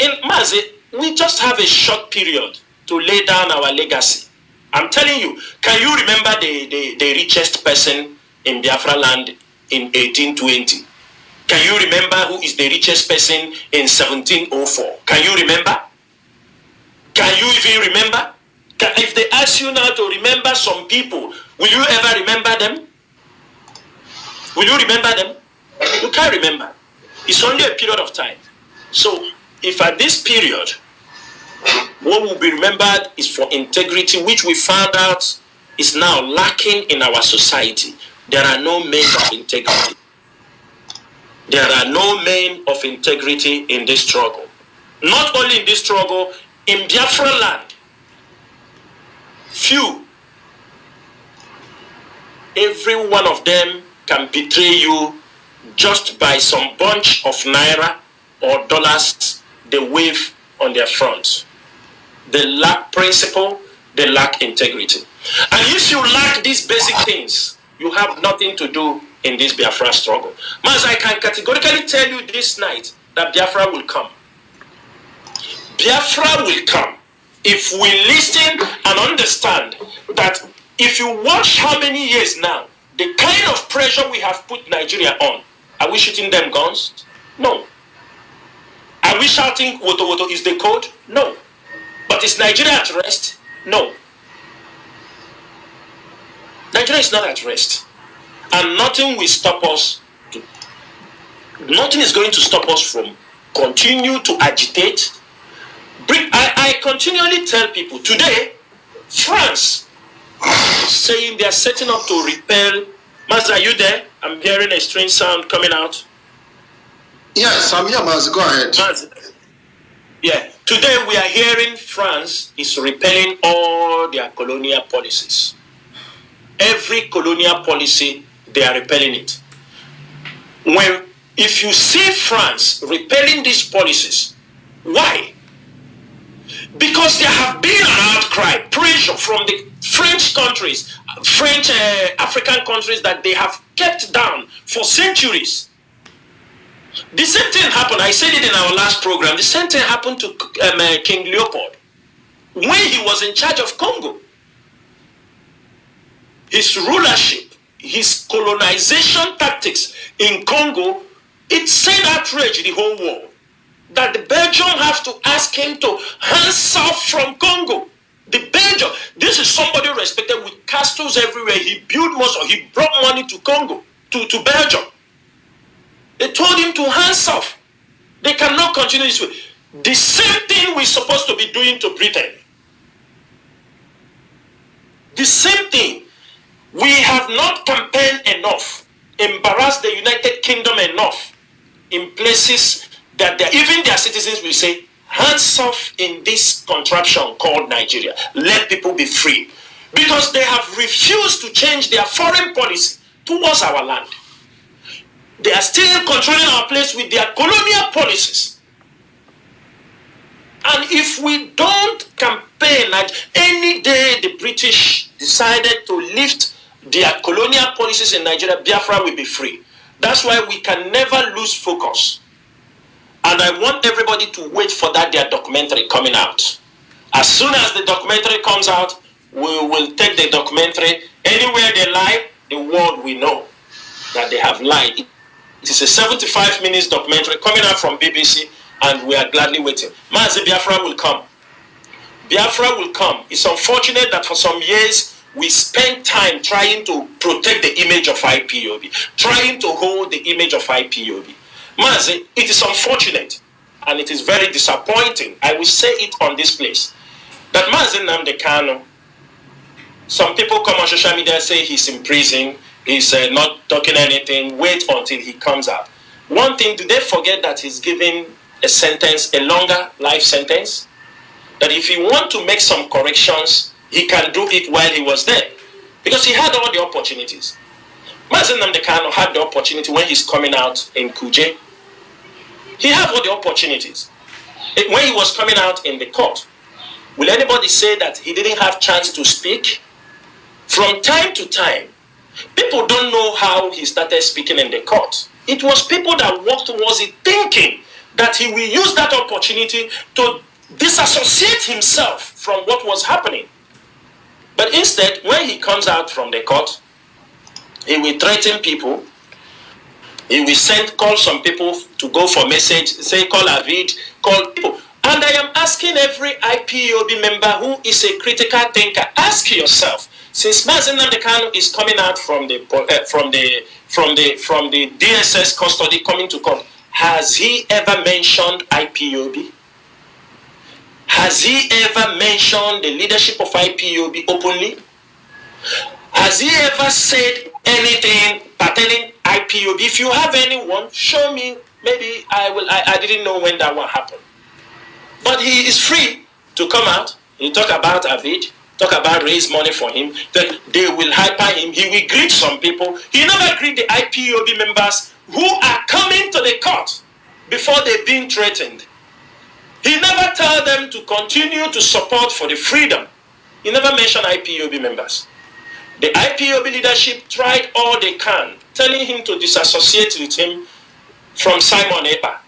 In Mazi, we just have a short period to lay down our legacy. I'm telling you, can you remember the richest person in Biafra land in 1820? Can you remember who is the richest person in 1704? Can you remember? Can you even remember? If they ask you now to remember some people, will you ever remember them? Will you remember them? You can't remember. It's only a period of time. So, if at this period, what will be remembered is for integrity, which we found out is now lacking in our society. There are no men of integrity. There are no men of integrity in this struggle. Not only in this struggle, in Biafra land, few. Every one of them can betray you just by some bunch of naira or dollars they wave on their front. They lack principle, they lack integrity. And if you lack these basic things, you have nothing to do in this Biafra struggle. Mas, I can categorically tell you this night that Biafra will come. Biafra will come if we listen and understand that if you watch how many years now, the kind of pressure we have put Nigeria on, are we shooting them guns? No. Are we shouting Woto Woto is the code? No. But is Nigeria at rest? No. Nigeria is not at rest. And nothing will stop us. Nothing is going to stop us from continue to agitate. I continually tell people, today, France saying they are setting up to repel. Mazi, are you there? I'm hearing a strange sound coming out. Yes, I'm here, Mazi. Go ahead. Mazi. Yeah. Today we are hearing France is repelling all their colonial policies. Every colonial policy, they are repelling it. If you see France repelling these policies, why? Because there have been an outcry, pressure from the French countries, African countries that they have kept down for centuries. The same thing happened, I said it in our last program, the same thing happened to King Leopold when he was in charge of Congo. His rulership, his colonization tactics in Congo, it sent outrage the whole world. That the Belgium have to ask him to hands off from Congo. The Belgium, this is somebody respected with castles everywhere. He built he brought money to Congo, to Belgium. They told him to hands off. They cannot continue this way. The same thing we're supposed to be doing to Britain. The same thing. We have not campaigned enough, embarrassed the United Kingdom enough in places that even their citizens will say, hands off in this contraption called Nigeria. Let people be free. Because they have refused to change their foreign policy towards our land. They are still controlling our place with their colonial policies. And if we don't campaign, like any day the British decided to lift their colonial policies in Nigeria, Biafra will be free. That's why we can never lose focus. And I want everybody to wait for their documentary coming out. As soon as the documentary comes out, we will take the documentary. Anywhere they lie, the world will know that they have lied. It is a 75 minutes documentary coming out from BBC, and we are gladly waiting. Mazi, Biafra will come. Biafra will come. It's unfortunate that for some years, we spent time trying to protect the image of IPOB, trying to hold the image of IPOB. Mazi, it is unfortunate and it is very disappointing. I will say it on this place that Mazi Nnamdi Kanu, some people come on social media and say he's in prison, he's not talking anything, wait until he comes out. One thing, do they forget that he's given a sentence, a longer life sentence? That if he wants to make some corrections, he can do it while he was there. Because he had all the opportunities. Mazi Nnamdi Kanu had the opportunity when he's coming out in Kuje. He had all the opportunities. When he was coming out in the court, Will anybody say that he didn't have chance to speak? From time to time, people don't know how he started speaking in the court. It was people that walked towards it thinking that he will use that opportunity to disassociate himself from what was happening. But instead, when he comes out from the court, he will threaten people. He will call some people to go for message, say call Avid, call people. And I am asking every IPOB member who is a critical thinker, ask yourself, since Mazi Nnamdi Kanu is coming out from the DSS custody coming to court, has he ever mentioned IPOB? Has he ever mentioned the leadership of IPOB openly? Has he ever said anything pertaining IPOB? If you have anyone, show me. Maybe I didn't know when that one happened. But he is free to come out. He talk about Avid, talk about raise money for him. That they will hyper him. He will greet some people. He never greet the IPOB members who are coming to the court before they've been threatened. He never tell them to continue to support for the freedom. He never mentioned IPOB members. The IPOB leadership tried all they can, telling him to disassociate with him from Simon Ekpa.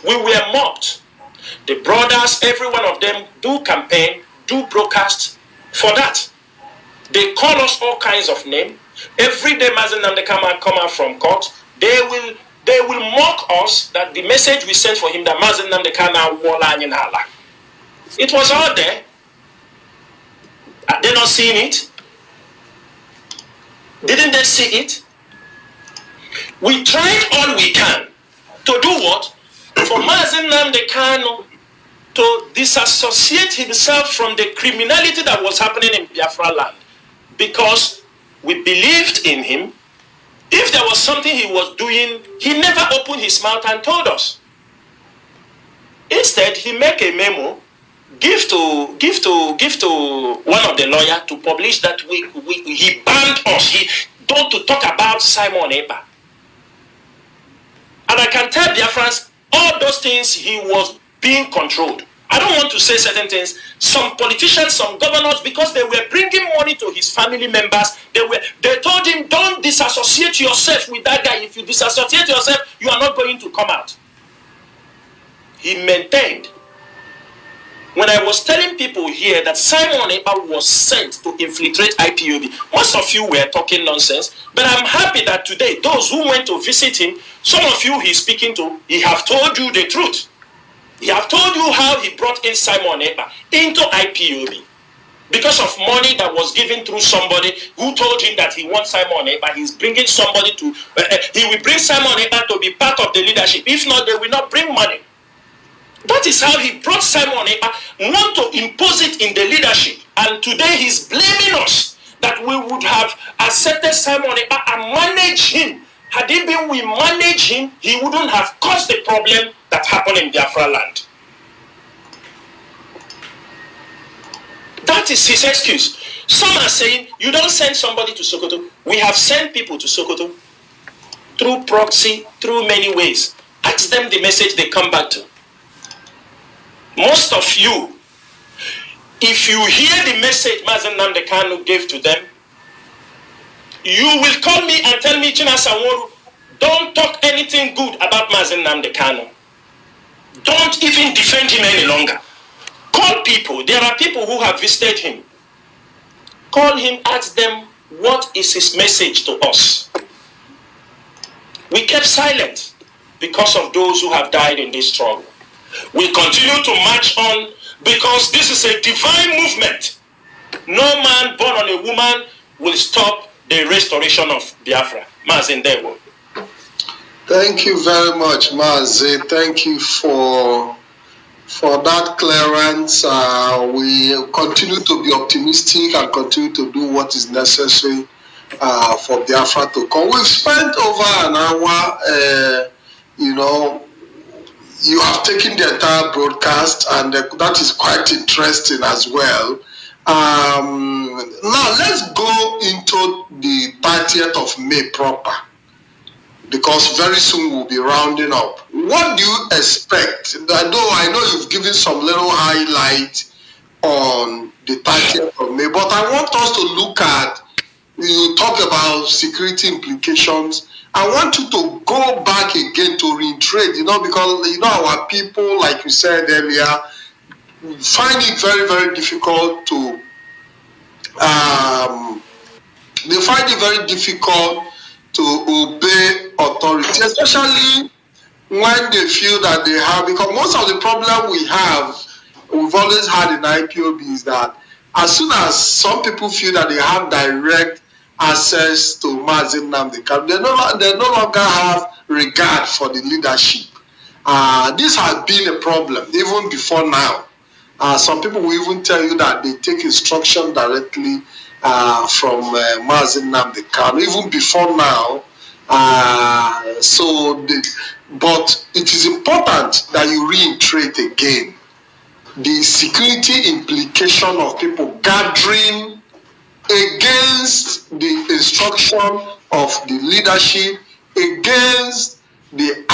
We were mocked. The brothers, every one of them, do campaign, do broadcast for that. They call us all kinds of names. Every day Mazi Nnamdi Kanu come out from court, they will mock us that the message we sent for him that Mazi Nnamdi Kanu wala nyinala. It was all there. Are they not seeing it? Didn't they see it? We tried all we can to do what? For Mazi Nnamdi Kanu to disassociate himself from the criminality that was happening in Biafra land. Because we believed in him. If there was something he was doing, he never opened his mouth and told us. Instead, he make a memo, give to one of the lawyers to publish that he banned us. He don't to talk about Simon Ekpa. And I can tell Biafrans, all those things he was being controlled. I don't want to say certain things. Some politicians, some governors, because they were bringing money to his family members, they told him, don't disassociate yourself with that guy. If you disassociate yourself, you are not going to come out. He maintained. When I was telling people here that Simon Ekpa was sent to infiltrate IPOB, most of you were talking nonsense, but I'm happy that today, those who went to visit him, some of you he's speaking to, he have told you the truth. He have told you how he brought in Simon Ekpa into IPOB. Because of money that was given through somebody who told him that he wants Simon Ekpa, he's bringing somebody to, he will bring Simon Ekpa to be part of the leadership. If not, they will not bring money. That is how he brought Simon Ekpa, want to impose it in the leadership. And today he's blaming us that we would have accepted Simon Ekpa and managed him. Had it been we manage him, he wouldn't have caused the problem that happened in Biafra land. That is his excuse. Some are saying, you don't send somebody to Sokoto. We have sent people to Sokoto through proxy, through many ways. Ask them the message they come back to. Most of you, if you hear the message Mazi Nnamdi Kanu gave to them, you will call me and tell me, Chinasa, Nworu, don't talk anything good about Mazi Nnamdi Kanu. Don't even defend him any longer. Call people. There are people who have visited him. Call him, ask them, what is his message to us? We kept silent because of those who have died in this struggle. We continue to march on because this is a divine movement. No man born on a woman will stop the restoration of Biafra. Mazi Ndewo. Thank you very much, Mazi. Thank you for that clearance. We continue to be optimistic and continue to do what is necessary for Biafra to come. We've spent over an hour, you have taken the entire broadcast, and that is quite interesting as well. Now let's go into the 30th of May proper, because very soon we'll be rounding up. What do you expect? Though I know you've given some little highlight on the 30th of May. But I want us to look at, you talk about security implications. I want you to go back again to reiterate, because, our people, like you said earlier, find it very, very difficult to, they find it very difficult to obey authority, especially when they feel that they have, because most of the problem we've always had in IPOB is that as soon as some people feel that they have direct access to Mazi Nnamdi Kanu, they no longer have regard for the leadership. This has been a problem even before now. Some people will even tell you that they take instruction directly from Mazi Nnamdi Kanu, even before now. But it is important that you reiterate again the security implication of people gathering against the instruction of the leadership, against the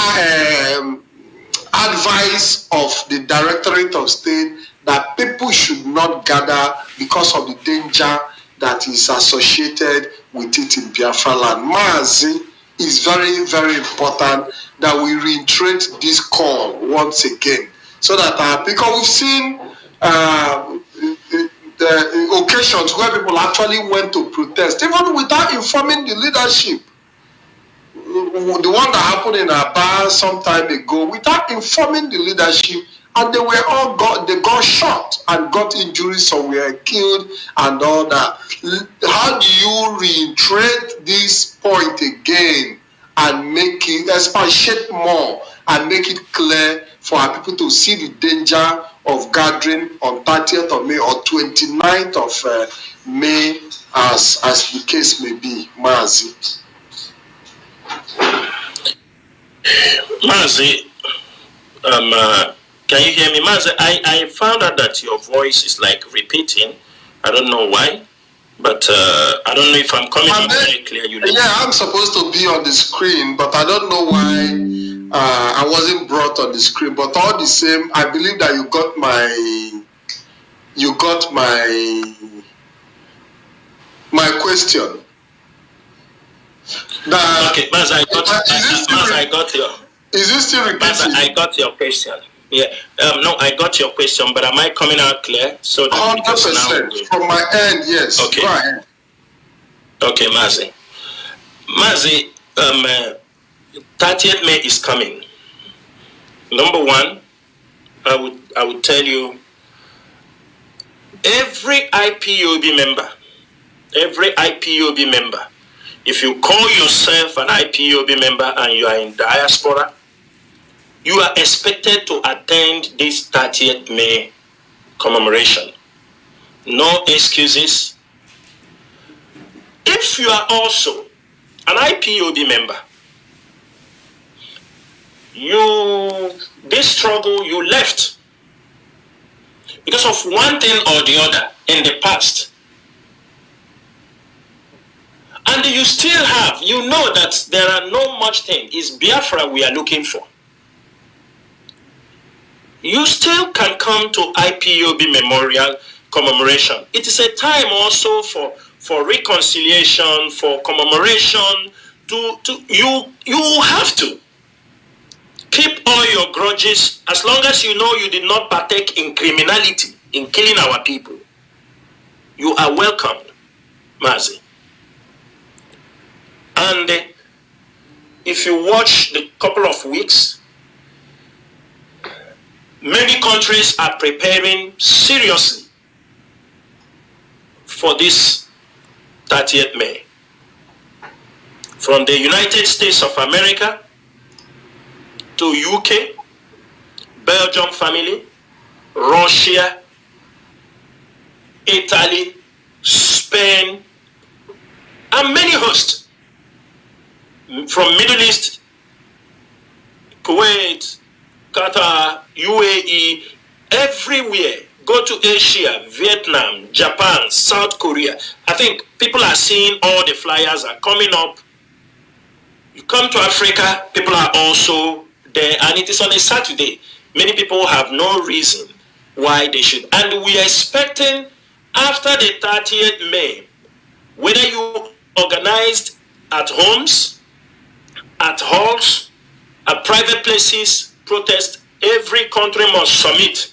advice of the Directorate of State, that people should not gather because of the danger that is associated with it in Biafra land. Mazi, is very, very important that we reiterate this call once again, so that because we've seen the occasions where people actually went to protest, even without informing the leadership. The one that happened in Aba some time ago, without informing the leadership, and they got shot and got injuries, so were killed and all that. How do you reiterate this point again and make it expatiate more and make it clear for our people to see the danger of gathering on 30th of May or 29th of May, as the case may be, Mazi? Mazi, can you hear me? Mazi, I found out that your voice is like repeating. I don't know why, but I don't know if I'm coming out very clear. Yeah, I'm supposed to be on the screen, but I don't know why I wasn't brought on the screen. But all the same, I believe that you got my question. Okay, Mazi, I got your. Is this still repeating? Mazi, I got your question. Yeah, no, I got your question, but am I coming out clear? So that 100% from my end, yes. Okay. Go ahead. Okay, Mazi. Mazi, 30th May is coming. Number one, I would tell you, every IPOB member, if you call yourself an IPOB member and you are in diaspora, you are expected to attend this 30th May commemoration. No excuses. If you are also an IPOB member, this struggle you left because of one thing or the other in the past. And you still have, you know that there are no much thing. It's Biafra we are looking for. You still can come to IPOB Memorial Commemoration. It is a time also for reconciliation, for commemoration. You have to keep all your grudges as long as you know you did not partake in criminality, in killing our people. You are welcomed, Mazi. And if you watch the couple of weeks, many countries are preparing seriously for this 30th May. From the United States of America to UK, Belgium family, Russia, Italy, Spain, and many hosts from Middle East, Kuwait, Qatar, UAE, everywhere. Go to Asia, Vietnam, Japan, South Korea. I think people are seeing all the flyers are coming up. You come to Africa, people are also there, and it is on a Saturday. Many people have no reason why they should. And we are expecting after the 30th May, whether you organized at homes, at halls, at private places, protest, every country must submit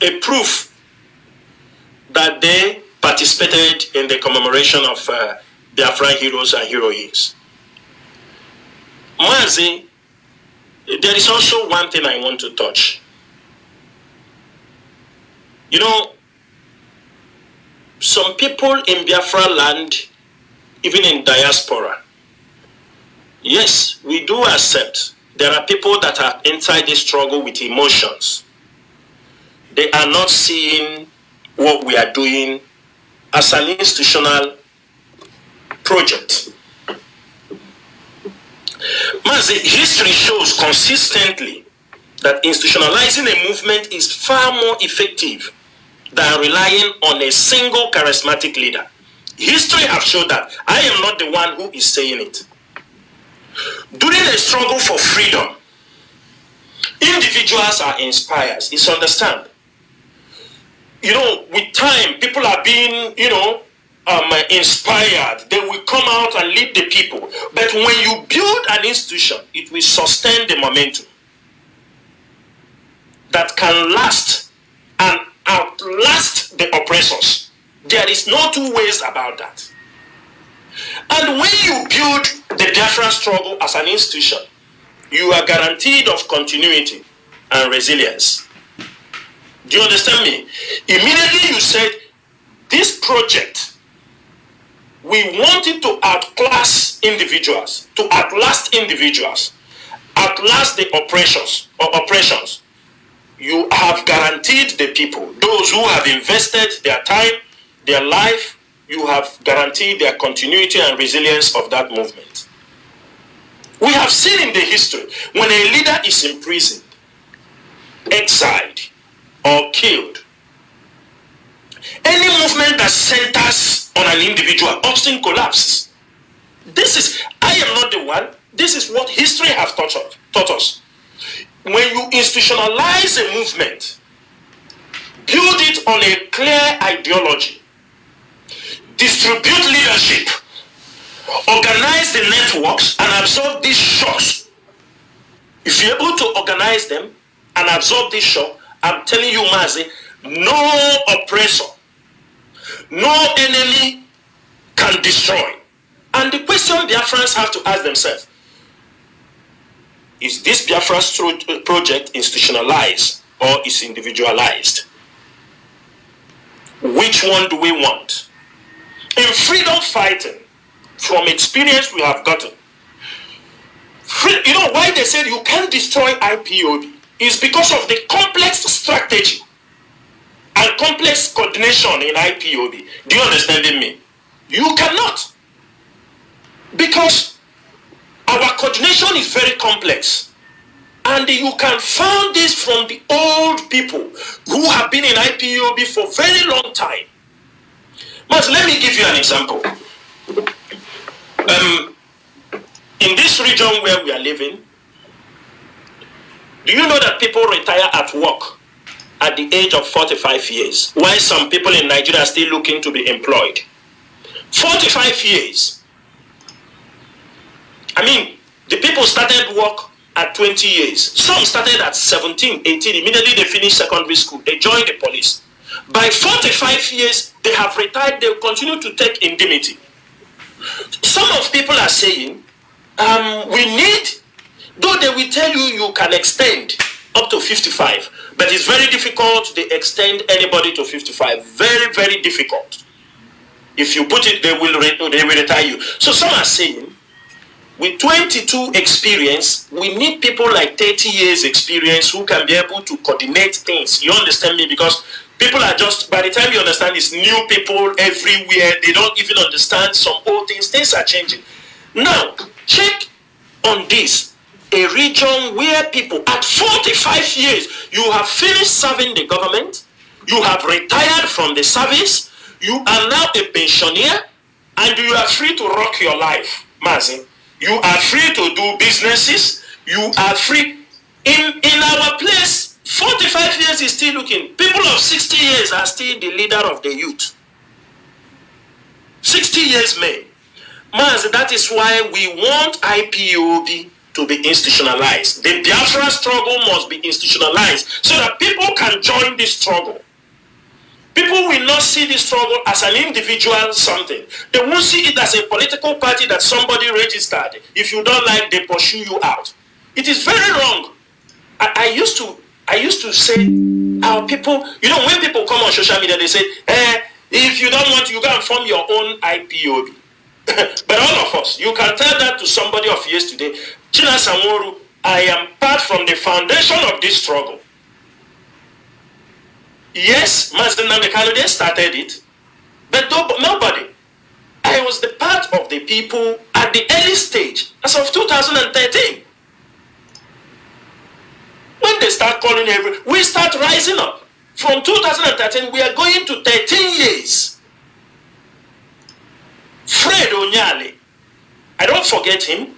a proof that they participated in the commemoration of Biafra heroes and heroines. Mazi, there is also one thing I want to touch. You know, some people in Biafra land, even in diaspora, yes, we do accept there are people that are inside this struggle with emotions. They are not seeing what we are doing as an institutional project. Mazi, history shows consistently that institutionalizing a movement is far more effective than relying on a single charismatic leader. History has shown that. I am not the one who is saying it. During a struggle for freedom, individuals are inspired. It's understand. You know, with time, people are being, inspired. They will come out and lead the people. But when you build an institution, it will sustain the momentum that can last and outlast the oppressors. There is no two ways about that. And when you build the Biafra struggle as an institution, you are guaranteed of continuity and resilience. Do you understand me? Immediately you said, this project, we want it to outclass individuals, to outlast individuals, outlast the oppressions. You have guaranteed the people, those who have invested their time, their life, you have guaranteed their continuity and resilience of that movement. We have seen in the history, when a leader is imprisoned, exiled, or killed, any movement that centers on an individual often collapses. I am not the one, this is what history has taught us. When you institutionalize a movement, build it on a clear ideology, distribute leadership, organize the networks and absorb these shocks. If you're able to organize them and absorb this shock, I'm telling you, Mazi, no oppressor, no enemy can destroy. And the question Biafrans have to ask themselves, is this Biafra project institutionalized or is individualized? Which one do we want? In freedom fighting, from experience we have gotten, you know why they said you can't destroy IPOB? Is because of the complex strategy and complex coordination in IPOB. Do you understand me? You cannot. Because our coordination is very complex. And you can find this from the old people who have been in IPOB for a very long time. But let me give you an example. In this region where we are living, do you know that people retire at work at the age of 45 years, while some people in Nigeria are still looking to be employed? 45 years. I mean, the people started work at 20 years. Some started at 17, 18. Immediately they finished secondary school. They joined the police. By 45 years, they have retired. They continue to take indemnity. Some of people are saying, we need, though they will tell you you can extend up to 55, but it's very difficult to extend anybody to 55. Very, very difficult. If you put it, they will retire you. So some are saying, with 22 experience, we need people like 30 years experience who can be able to coordinate things. You understand me? Because people are just, by the time you understand, it's new people everywhere. They don't even understand some old things. Things are changing. Now, check on this. A region where people, at 45 years, you have finished serving the government, you have retired from the service, you are now a pensioner, and you are free to rock your life, Mazi. You are free to do businesses. You are free. In our place, 45 years years is still looking. People of 60 years are still the leader of the youth. 60 years men. Maz, that is why we want IPOB to be institutionalized. The Biafra struggle must be institutionalized so that people can join this struggle. People will not see this struggle as an individual something. They won't see it as a political party that somebody registered. If you don't like, they pursue you out. It is very wrong. I used to say, our people, when people come on social media, they say, if you don't want, you can form your own IPOB. But all of us, you can tell that to somebody of yesterday. Chinasa Nworu, I am part from the foundation of this struggle. Yes, Mazi Nnamdi Kanu, they started it, but nobody. I was the part of the people at the early stage, as of 2013. When they start calling we start rising up. From 2013, we are going to 13 years. Fred Onyale, I don't forget him,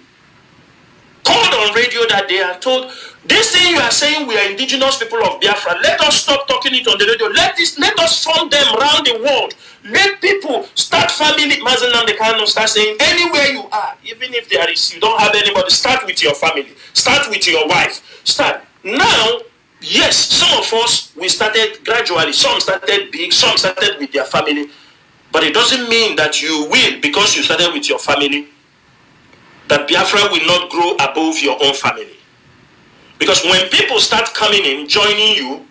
called on radio that day and told, this thing you are saying we are indigenous people of Biafra, let us stop talking it on the radio. Let us form them around the world. Let people start family. Mazi Nnamdi Kanu start saying, anywhere you are, even if you don't have anybody, start with your family. Start with your wife. Start. Now, yes, some of us, we started gradually. Some started big, some started with their family. But it doesn't mean that you will, because you started with your family, that Biafra will not grow above your own family. Because when people start coming in, joining you,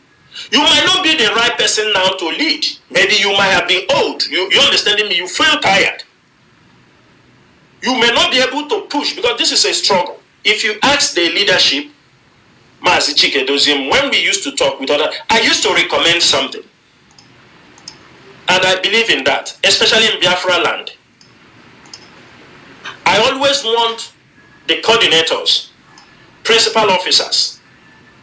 you might not be the right person now to lead. Maybe you might have been old. You understanding me? You feel tired. You may not be able to push because this is a struggle. If you ask the leadership, Mazi Chike, when we used to talk with others, I used to recommend something. And I believe in that, especially in Biafra land. I always want the coordinators, principal officers,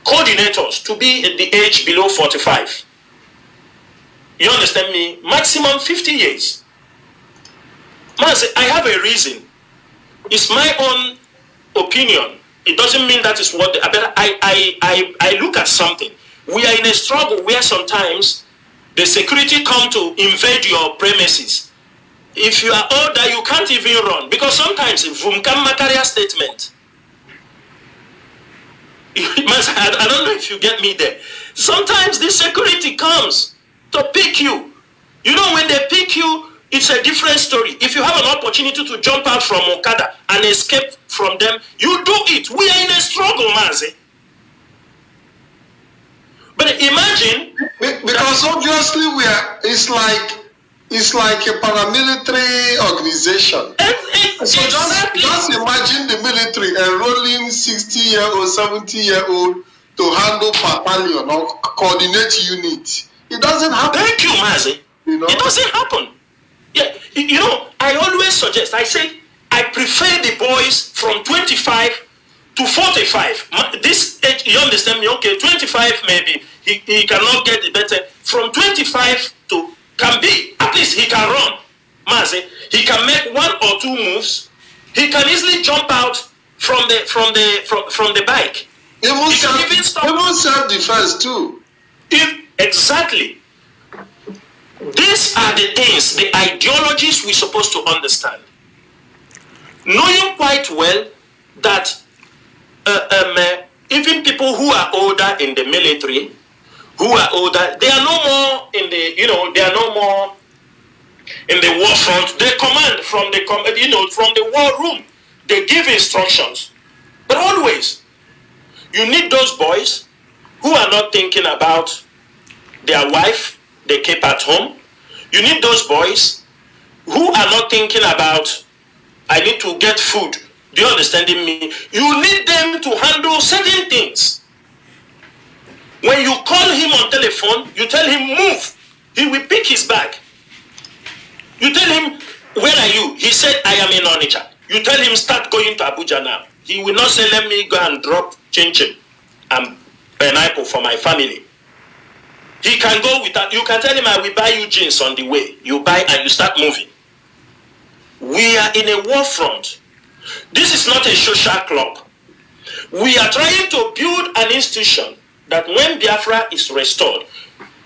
coordinators to be at the age below 45. You understand me? Maximum 50 years. Mazi, I have a reason. It's my own opinion. It doesn't mean that is what I look at something. We are in a struggle where sometimes the security come to invade your premises. If you are older, you can't even run. Because sometimes, Vumkam carrier statement. I don't know if you get me there. Sometimes the security comes to pick you. You know, when they pick you, it's a different story. If you have an opportunity to jump out from Okada and escape from them, you do it. We are in a struggle, Mazi. But imagine, because obviously it's like a paramilitary organization. So just imagine the military enrolling 60-year-old, 70-year-old to handle battalion or coordinate unit. It doesn't happen. Thank you, Mazi. It doesn't happen. Yeah, I always suggest, I say, I prefer the boys from 25 to 45. This age, you understand me? Okay, 25 maybe, he cannot get it better. From 25 to, can be, at least he can run. Mazi, he can make one or two moves. He can easily jump out from the bike. Even self-defense too. Exactly. These are the things, the ideologies we're supposed to understand. Knowing quite well that even people who are older in the military, they are no more in the, they are no more in the war front. They command from the war room. They give instructions. But always, you need those boys who are not thinking about their wife they keep at home. You need those boys who are not thinking about, I need to get food. Do you understand me? You need them to handle certain things. When you call him on telephone, you tell him move. He will pick his bag. You tell him, where are you? He said, I am in Onitsha. You tell him, start going to Abuja now. He will not say, let me go and drop chinchin and pineapple for my family. He can go with that. You can tell him, I will buy you jeans on the way. You buy and you start moving. We are in a war front. This is not a social club. We are trying to build an institution that when Biafra is restored,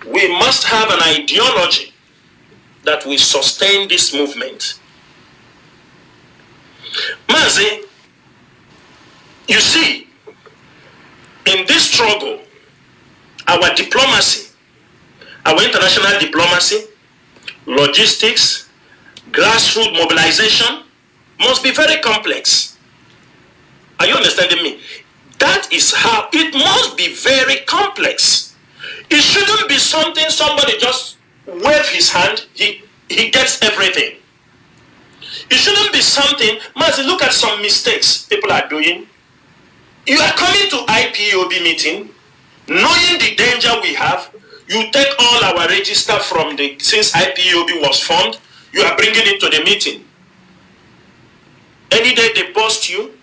we must have an ideology that will sustain this movement. Mazi, you see, in this struggle, our diplomacy, our international diplomacy, logistics, grassroots mobilization must be very complex. Are you understanding me? That is how it must be very complex. It shouldn't be something somebody just wave his hand, he gets everything. It shouldn't be something, Mazi, look at some mistakes people are doing. You are coming to IPOB meeting, knowing the danger we have. You take all our register from since IPOB was formed, you are bringing it to the meeting. Any day they bust you,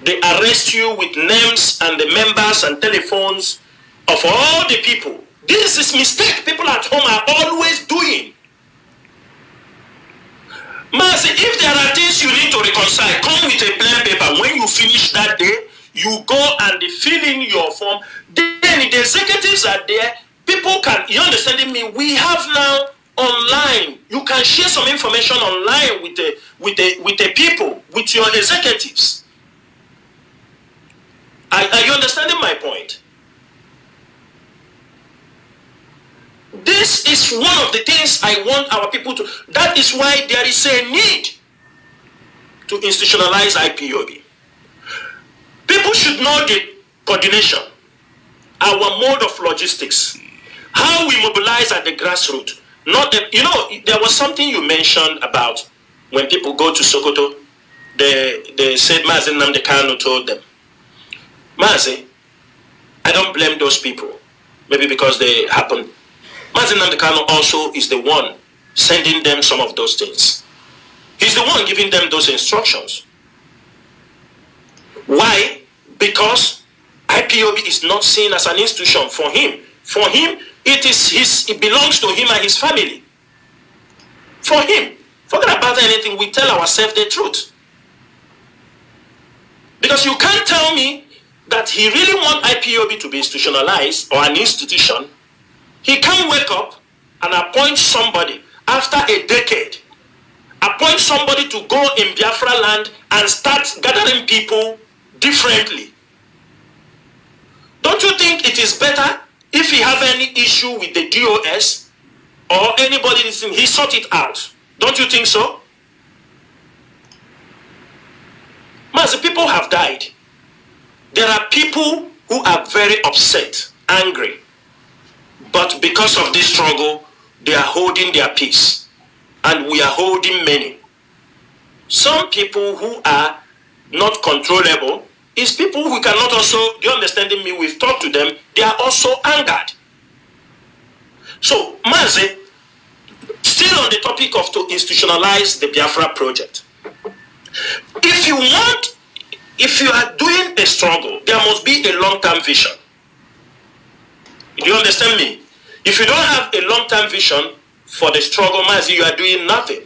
they arrest you with names and the members and telephones of all the people. This is mistake people at home are always doing. Mazi, if there are things you need to reconcile, come with a plain paper. When you finish that day, you go and fill in your form. Then the executives are there. People can, you understanding me? We have now online. You can share some information online with the people, with your executives. Are you understanding my point? This is one of the things I want our people to. That is why there is a need to institutionalize IPOB. People should know the coordination, our mode of logistics, how we mobilize at the grassroots. There was something you mentioned about when people go to Sokoto, they said Mazi Nnamdi Kanu told them. Mazi, I don't blame those people, maybe because they happen. Mazi Nnamdi Kanu also is the one sending them some of those things. He's the one giving them those instructions. Why? Because IPOB is not seen as an institution for him. For him, it belongs to him and his family. For him, forget about anything, we tell ourselves the truth. Because you can't tell me that he really wants IPOB to be institutionalized or an institution. He can't wake up and appoint somebody after a decade, appoint somebody to go in Biafra land and start gathering people differently. Don't you think it is better if he have any issue with the DOS or anybody listening, he sort it out? Don't you think so? Mazi, people have died. There are people who are very upset, angry. But because of this struggle, they are holding their peace. And we are holding many. Some people who are not controllable is people who cannot also, you understanding me, we've talked to them, they are also angered. So, Mazi, still on the topic of to institutionalize the Biafra project. If you are doing a struggle, there must be a long-term vision. Do you understand me? If you don't have a long-term vision for the struggle, Mazi, you are doing nothing.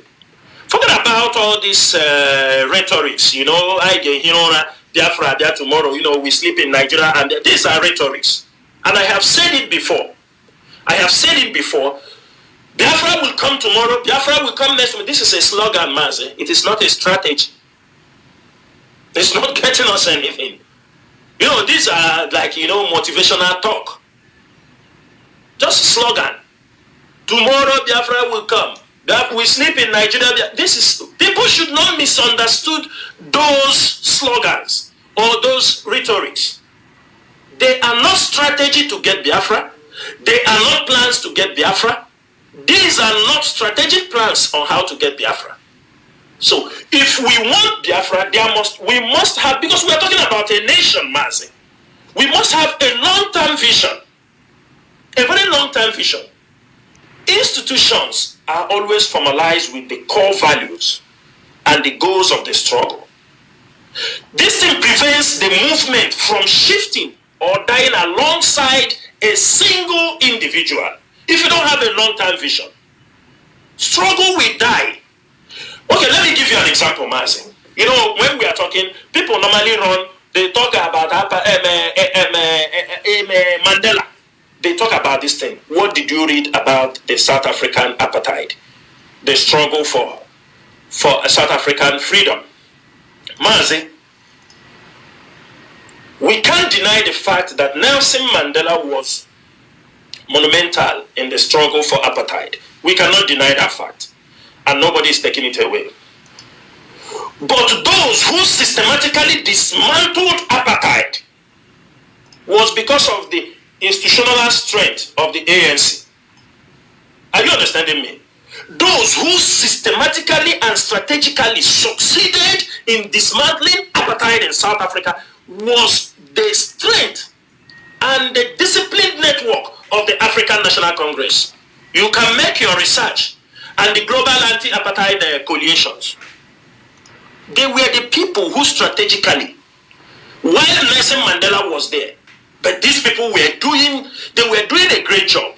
Forget about all these rhetorics, Biafra, there tomorrow, we sleep in Nigeria, and these are rhetorics. And I have said it before. Biafra will come tomorrow, Biafra will come next week. This is a slogan, Mazi. It is not a strategy. It's not getting us anything. These are like, motivational talk. Just a slogan. Tomorrow Biafra will come. We sleep in Nigeria. People should not misunderstood those slogans or those rhetorics. They are not strategy to get Biafra. They are not plans to get Biafra. These are not strategic plans on how to get Biafra. So, if we want Biafra, we must have, because we are talking about a nation, Mazi, we must have a long-term vision. A very long-term vision. Institutions are always formalized with the core values and the goals of the struggle. This thing prevents the movement from shifting or dying alongside a single individual. If you don't have a long-term vision, struggle will die. Okay, let me give you an example, Mazi. When we are talking, people normally run They talk about Mandela. They talk about this thing. What did you read about the South African apartheid? The struggle for South African freedom. Mazi, we can't deny the fact that Nelson Mandela was monumental in the struggle for apartheid. We cannot deny that fact. And nobody is taking it away. But those who systematically dismantled apartheid was because of the institutional strength of the ANC. Are you understanding me? Those who systematically and strategically succeeded in dismantling apartheid in South Africa was the strength and the disciplined network of the African National Congress. You can make your research and the global anti-apartheid coalitions. They were the people who strategically, while Nelson Mandela was there, but these people were doing a great job.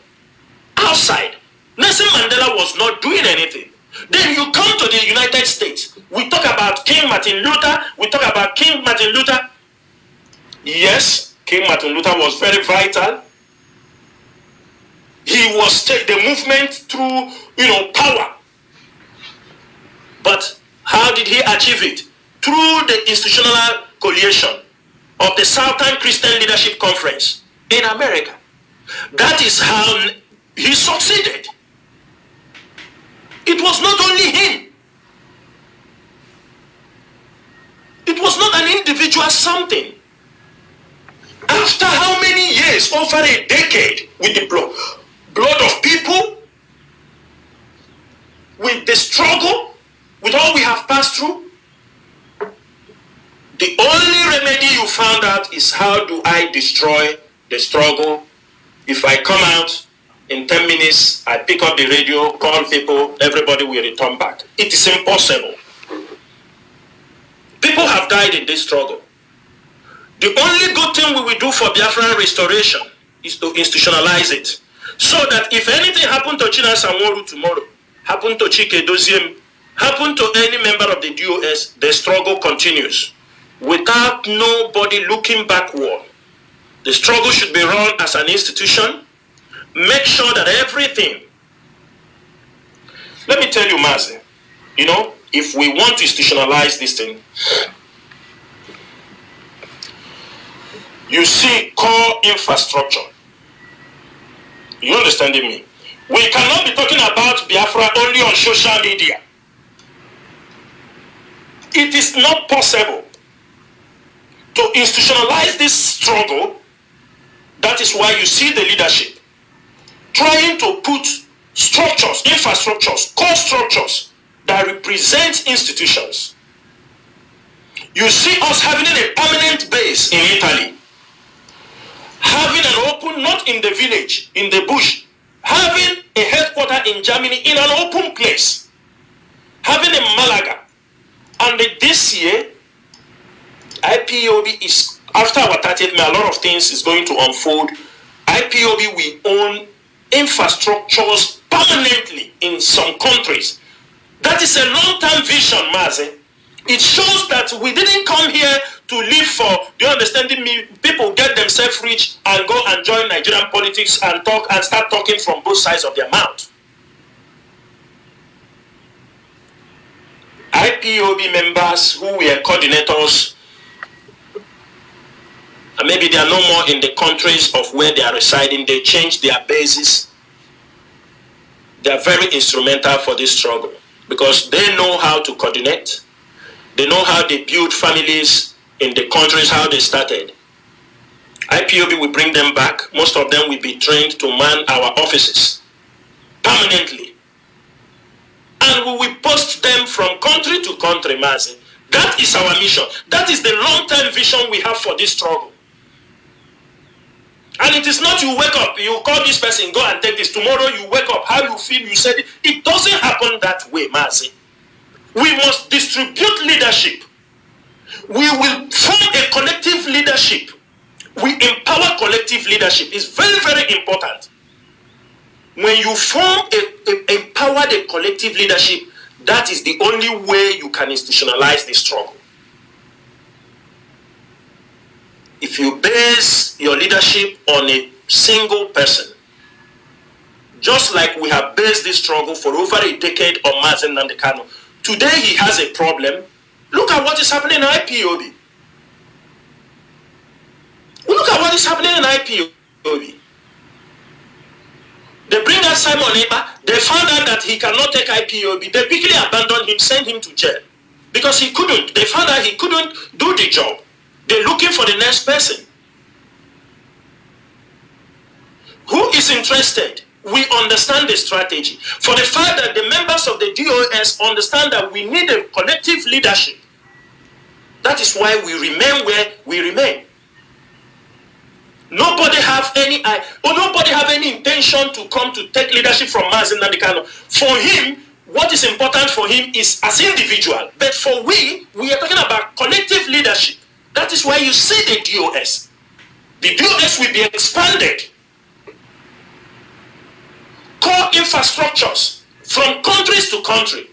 Outside, Nelson Mandela was not doing anything. Then you come to the United States. We talk about King Martin Luther. Yes, King Martin Luther was very vital. He was the movement through, power. But how did he achieve it? Through the institutional coalition of the Southern Christian Leadership Conference in America. That is how he succeeded. It was not only him. It was not an individual something. After how many years? Over a decade, with the blood of people, with the struggle, with all we have passed through, the only remedy you found out is how do I destroy the struggle? If I come out in 10 minutes, I pick up the radio, call people, everybody will return back. It is impossible. People have died in this struggle. The only good thing we will do for Biafran restoration is to institutionalize it. So that if anything happened to Chinasa and Nworu tomorrow, happened to Chike Doziem, happened to any member of the DOS, the struggle continues. Without nobody looking backward. The struggle should be run as an institution. Make sure that everything. Let me tell you, Mazi, if we want to institutionalize this thing, you see core infrastructure. You understanding me? We cannot be talking about Biafra only on social media. It is not possible to institutionalize this struggle. That is why you see the leadership trying to put structures, infrastructures, core structures that represent institutions. You see us having a permanent base in Italy, having an open, not in the village, in the bush, having a headquarter in Germany in an open place, having a Malaga. And this year, IPOB is, after our 30th May, a lot of things is going to unfold. IPOB will own infrastructures permanently in some countries. That is a long-term vision, Mazi. It shows that we didn't come here to live for, do you understand me? People get themselves rich and go and join Nigerian politics and talk and start talking from both sides of their mouth. IPOB members who were coordinators, and maybe they are no more in the countries of where they are residing, they changed their bases. They are very instrumental for this struggle because they know how to coordinate. They know how they build families in the countries, how they started. IPOB will bring them back. Most of them will be trained to man our offices permanently. And we will post them from country to country, Mazi. That is our mission. That is the long-term vision we have for this struggle. And it is not you wake up, you call this person, go and take this. Tomorrow you wake up, how you feel, you said it. It doesn't happen that way, Mazi. We must distribute leadership. We will form a collective leadership. We empower collective leadership. It's very, very important. When you empower the collective leadership, that is the only way you can institutionalize the struggle. if you base your leadership on a single person, just like we have based this struggle for over a decade on Mazi Nnamdi Kanu, today he has a problem. Look at what is happening in IPOB. Look at what is happening in IPOB. They bring out Simon Eba. They found out that he cannot take IPOB. They quickly abandoned him, sent him to jail. Because he couldn't. They found out he couldn't do the job. They're looking for the next person. Who is interested? We understand the strategy. For the fact that the members of the DOS understand that we need a collective leadership. That is why we remain where we remain. Nobody have any intention to come to take leadership from Mazi Nnamdi Kanu. For him, what is important for him is as individual. But for we are talking about collective leadership. That is why you see the DOS. The DOS will be expanded. Core infrastructures from countries to country.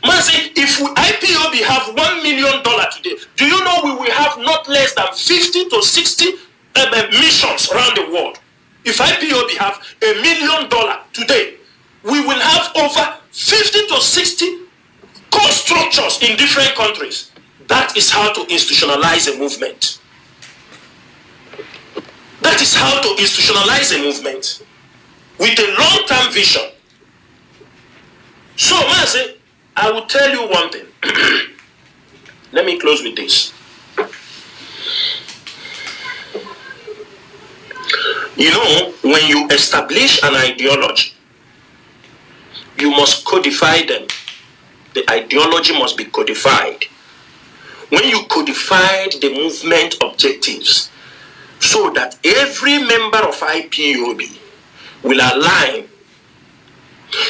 Mazi, if IPOB have $1 million today, do you know we will have not less than 50 to 60 missions around the world? If IPOB have $1 million today, we will have over 50 to 60 core structures in different countries. That is how to institutionalize a movement. That is how to institutionalize a movement with a long-term vision. So, Mazi, I will tell you one thing. Let me close with this. You know, when you establish an ideology, you must codify them. The ideology must be codified. When you codified the movement objectives, so that every member of IPOB will align.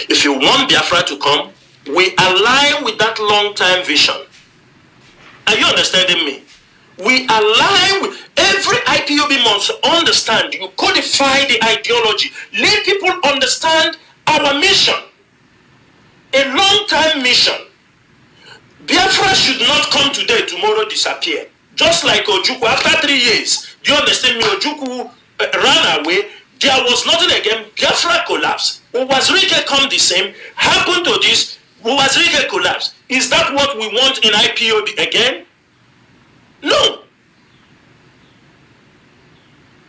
If you want Biafra to come, we align with that long-term vision. Are you understanding me? We align with every IPOB must understand. You codify the ideology. Let people understand our mission. A long-term mission. Biafra should not come today, tomorrow disappear. Just like Ojukwu, after 3 years, do you understand me? Ojukwu ran away. There was nothing again. Biafra collapsed. Uwazirike come the same. Happened to this. Uwazirike collapsed. Is that what we want in IPOB again? No.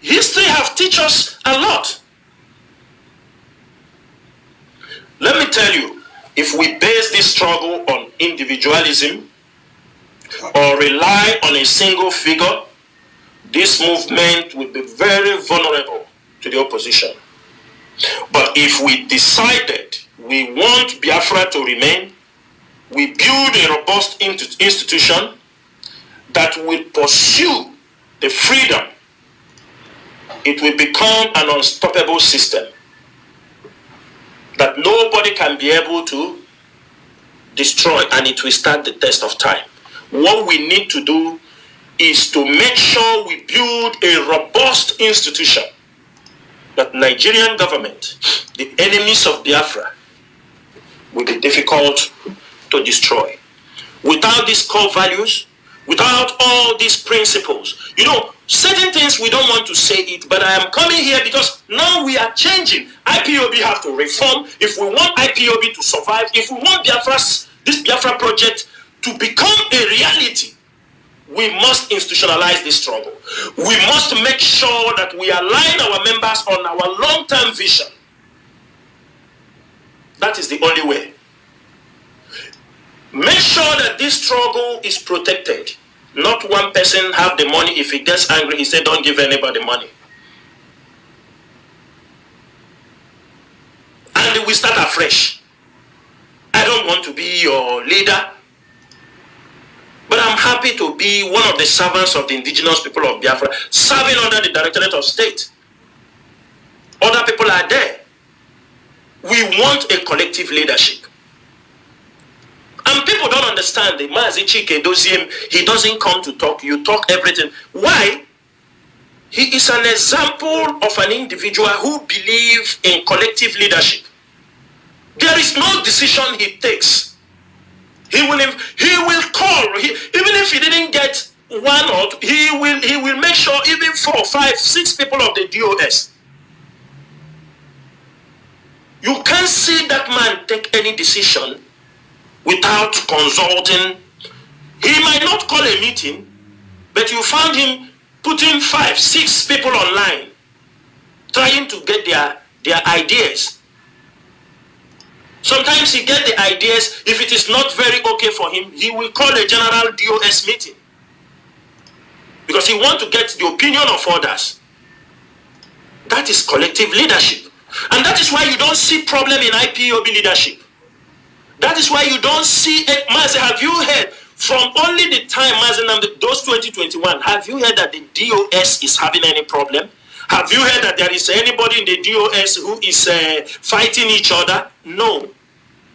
History have taught us a lot. Let me tell you, if we base this struggle on individualism or rely on a single figure, this movement will be very vulnerable to the opposition. But if we decided we want Biafra to remain, we build a robust institution that will pursue the freedom, it will become an unstoppable system that nobody can be able to destroy, and it will stand the test of time. What we need to do is to make sure we build a robust institution that Nigerian government, the enemies of Biafra, will be difficult to destroy. Without these core values, without all these principles, you know, certain things we don't want to say it, but I am coming here because now we are changing. IPOB have to reform. If we want IPOB to survive, if we want this Biafra project to become a reality, we must institutionalize this struggle. We must make sure that we align our members on our long-term vision. That is the only way. Make sure that this struggle is protected. Not one person have the money. If he gets angry, he said, don't give anybody money. And we start afresh. I don't want to be your leader, but I'm happy to be one of the servants of the indigenous people of Biafra, serving under the Directorate of State. Other people are there. We want a collective leadership. And people don't understand the Mazi Chike Doziem. He doesn't come to talk. You talk everything. Why? He is an example of an individual who believes in collective leadership. There is no decision he takes. He will call. Even if he didn't get one or two, he will make sure even 4, 5, 6 people of the DOS. You can't see that man take any decision without consulting. He might not call a meeting, but you found him putting 5, 6 people online, trying to get their ideas. Sometimes he gets the ideas. If it is not very okay for him, he will call a general DOS meeting, because he wants to get the opinion of others. That is collective leadership. And that is why you don't see problem in IPOB leadership. That is why you don't see it. Mazi, have you heard from only the time Mazi Nnamdi, those 2021, have you heard that the DOS is having any problem? Have you heard that there is anybody in the DOS who is fighting each other? No.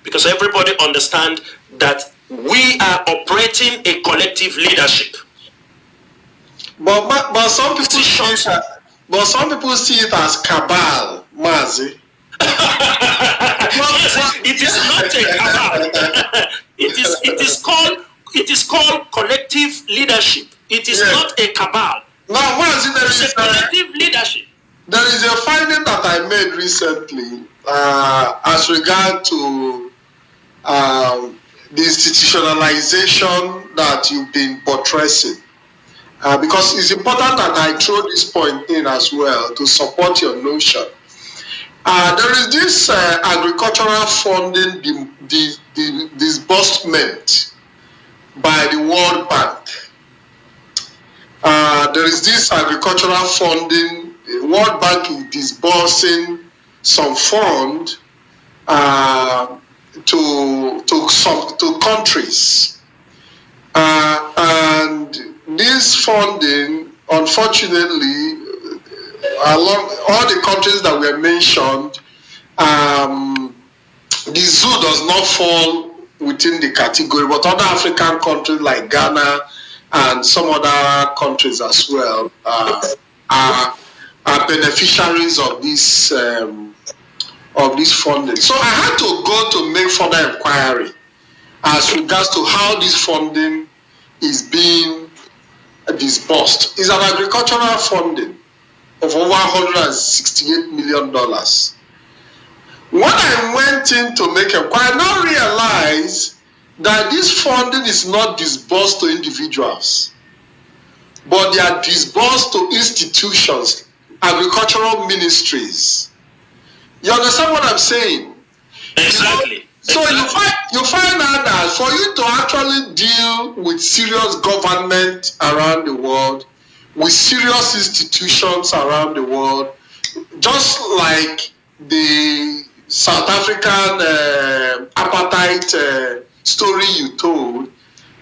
Because everybody understands that we are operating a collective leadership. But some people see it as cabal, Mazi. It is not a cabal. It is called collective leadership. It is not a cabal. Now, Mazi, there is a collective leadership. There is a finding that I made recently as regard to the institutionalization that you've been buttressing. Because it's important that I throw this point in as well to support your notion. There is this agricultural funding disbursement by the World Bank. There is this agricultural funding. The World Bank is disbursing some fund to countries, and this funding, unfortunately, along all the countries that were mentioned, the zoo does not fall within the category, but other African countries like Ghana and some other countries as well are beneficiaries of this funding. So I had to go to make further inquiry as regards to how this funding is being disbursed. It's an agricultural funding of over $168 million. When I went in to make inquiry, I now realized that this funding is not disbursed to individuals, but they are disbursed to institutions, agricultural ministries. You understand what I'm saying? Exactly. So you find out that for you to actually deal with serious government around the world, with serious institutions around the world, just like the South African apartheid story you told,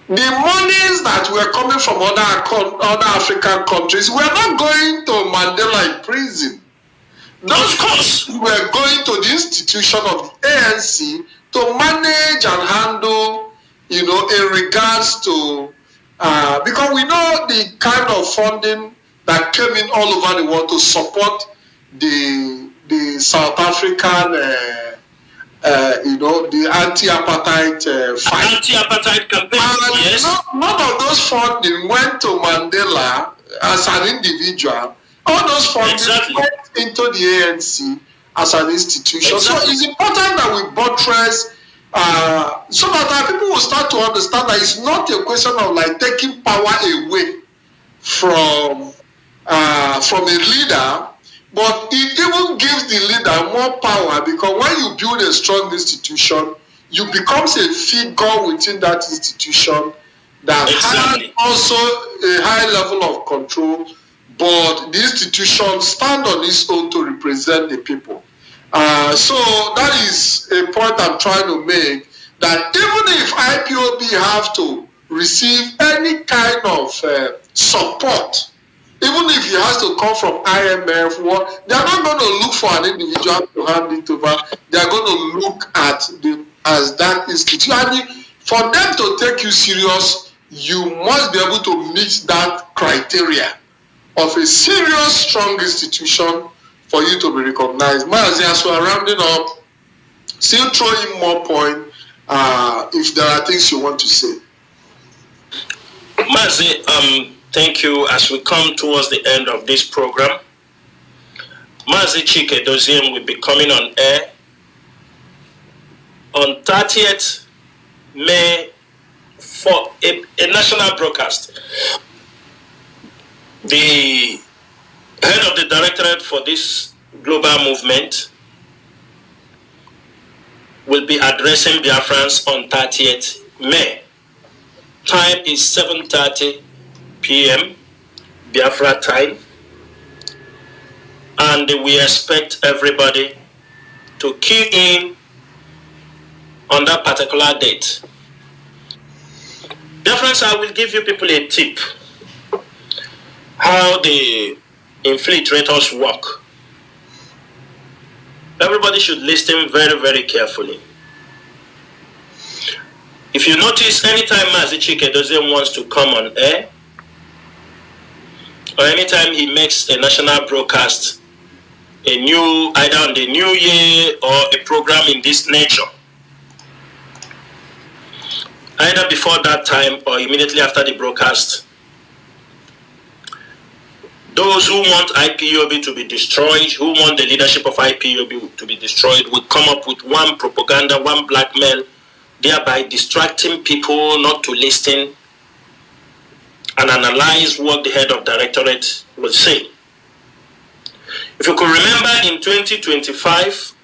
the monies that were coming from other African countries were not going to Mandela in prison. Those costs were going to the institution of the ANC to manage and handle, in regards to, because we know the kind of funding that came in all over the world to support the South African, the anti-apartheid fight. Anti-apartheid campaign, yes. None of those funding went to Mandela as an individual. All those funding went into the ANC as an institution. So it's important that we buttress so that people will start to understand that it's not a question of like taking power away from a leader, but it even gives the leader more power, because when you build a strong institution, you become a figure within that institution that has also a high level of control, but the institution stand on its own to represent the people. So that is a point I'm trying to make, that even if IPOB have to receive any kind of support, even if it has to come from IMF, they are not going to look for an individual to hand it over. They are going to look at as that institution. And for them to take you serious, you must be able to meet that criteria of a serious, strong institution for you to be recognized. Mazi, as we are rounding up, still throw in more point if there are things you want to say. Mazi, thank you. As we come towards the end of this program, Mazi Chike Doziem will be coming on air on 30th May for a national broadcast. The head of the directorate for this global movement will be addressing Biafrans on 30th May. Time is 7:30 p.m. Biafra time, and we expect everybody to key in on that particular date. Biafrans, I will give you people a tip how the infiltrators work. Everybody should listen very, very carefully. If you notice, anytime Mazi Chike doesn't want to come on air, or anytime he makes a national broadcast, either on the new year or a program in this nature, either before that time or immediately after the broadcast, those who want IPOB to be destroyed, who want the leadership of IPOB to be destroyed, will come up with one propaganda, one blackmail, thereby distracting people not to listen and analyze what the head of directorate will say. If you could remember, in 2025,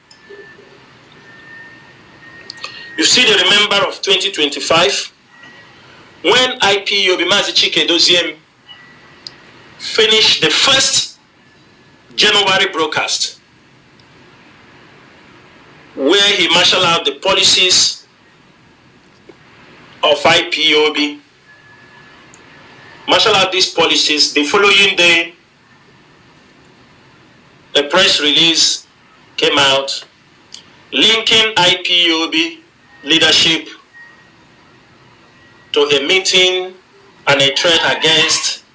you see the remember of 2025, when IPOB Mazi Chike Doziem finished the first January broadcast, where he marshaled out the policies of IPOB, marshal out these policies. The following day, a press release came out linking IPOB leadership to a meeting and a threat against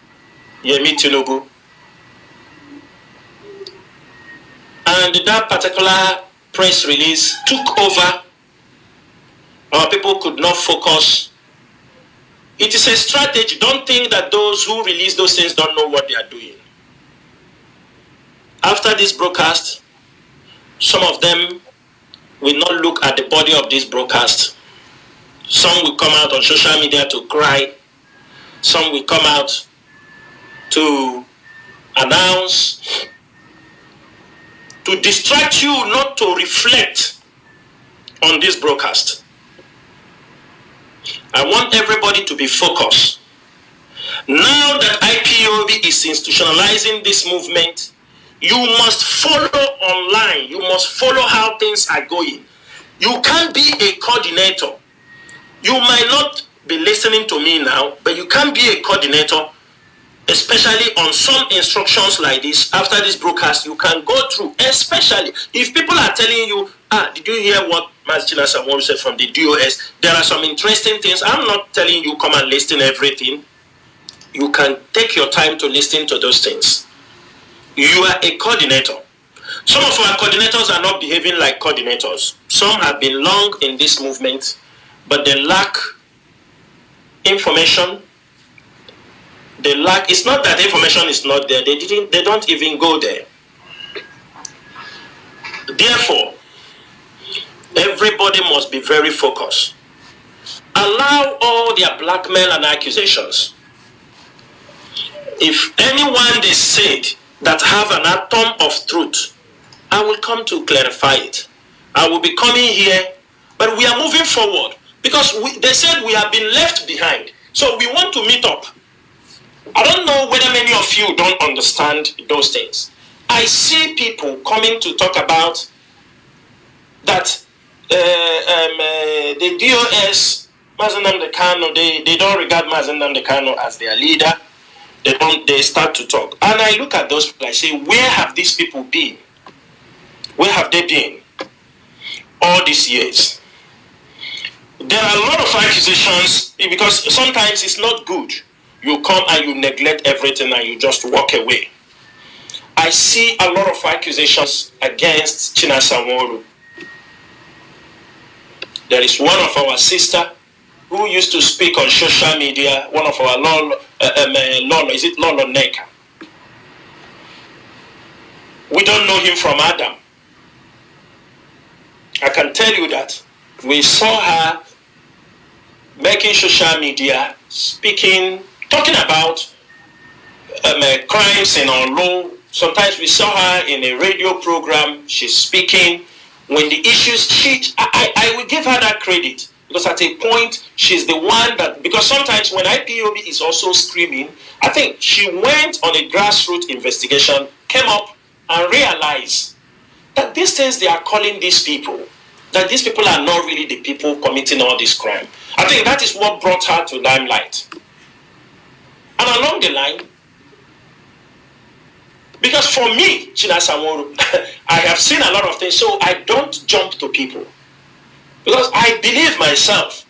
Yemi Tinubu. And that particular press release took over. Our people could not focus. It is a strategy. Don't think that those who release those things don't know what they are doing. After this broadcast, some of them will not look at the body of this broadcast. Some will come out on social media to cry. Some will come out to announce, to distract you not to reflect on this broadcast. I want everybody to be focused. Now that IPOB is institutionalizing this movement, you must follow online. You must follow how things are going. You can't be a coordinator. You might not be listening to me now, but you can't be a coordinator, especially on some instructions like this. After this broadcast, you can go through, especially if people are telling you, did you hear what Mazi Nnamdi said from the DOS? There are some interesting things. I'm not telling you come and listen everything. You can take your time to listen to those things. You are a coordinator. Some of our coordinators are not behaving like coordinators. Some have been long in this movement, but they lack information. They lack. It's not that information is not there. They don't even go there. Therefore, everybody must be very focused. Allow all their blackmail and accusations. If anyone they said that have an atom of truth, I will come to clarify it. I will be coming here, but we are moving forward because they said we have been left behind. So we want to meet up. I don't know whether many of you don't understand those things. I see people coming to talk about that the DOS, Mazi Nnamdi Kanu, they don't regard Mazi Nnamdi Kanu as their leader. They start to talk. And I look at those people, I say, where have these people been? Where have they been all these years? There are a lot of accusations because sometimes it's not good. You come and you neglect everything and you just walk away. I see a lot of accusations against Chinasa Nworu. There is one of our sister who used to speak on social media, one of our Lolo, is it Lolo Neka? We don't know him from Adam. I can tell you that we saw her making social media, speaking, talking about crimes in our law. Sometimes we saw her in a radio program, she's speaking. When the issues, I will give her that credit, because at a point, she's the one that, because sometimes when IPOB is also screaming, I think she went on a grassroots investigation, came up and realized that these things they are calling these people, that these people are not really the people committing all this crime. I think that is what brought her to limelight. And along the line, because for me, Chinasa, I have seen a lot of things, so I don't jump to people. Because I believe myself.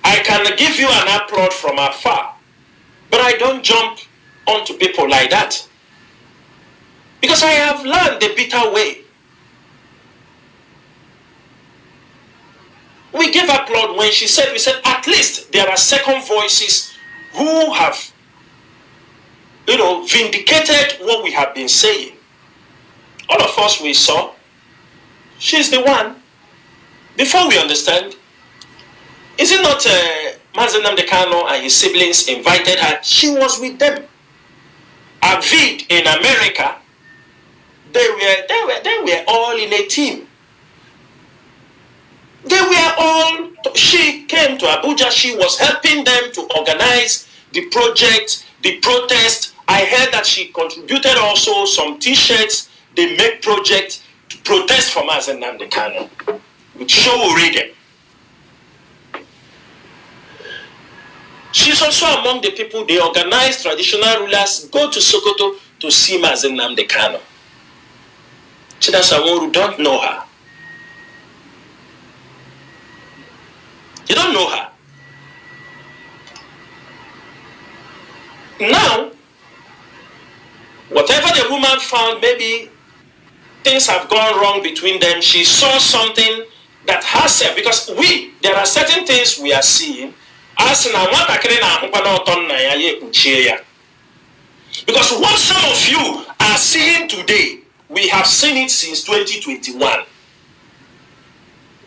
I can give you an applaud from afar, but I don't jump onto people like that. Because I have learned the bitter way. We gave applaud when she said, we said, at least there are second voices who have, vindicated what we have been saying. All of us we saw, she's the one. Before we understand, is it not Mazi Nnamdi Kanu and his siblings invited her? She was with them. Avid in America, they were all in a team. They were all, she came to Abuja, she was helping them to organize the project, the protest. I heard that she contributed also some t-shirts, they make project to protest for Mazi Nnamdi Kanu. With show reading. She's also among the people, they organize traditional rulers, go to Sokoto to see Mazi Nnamdi Kanu. Chinasa Nworu don't know her. You don't know her. Now, whatever the woman found, maybe things have gone wrong between them. She saw something that herself, because there are certain things we are seeing. Because what some of you are seeing today, we have seen it since 2021.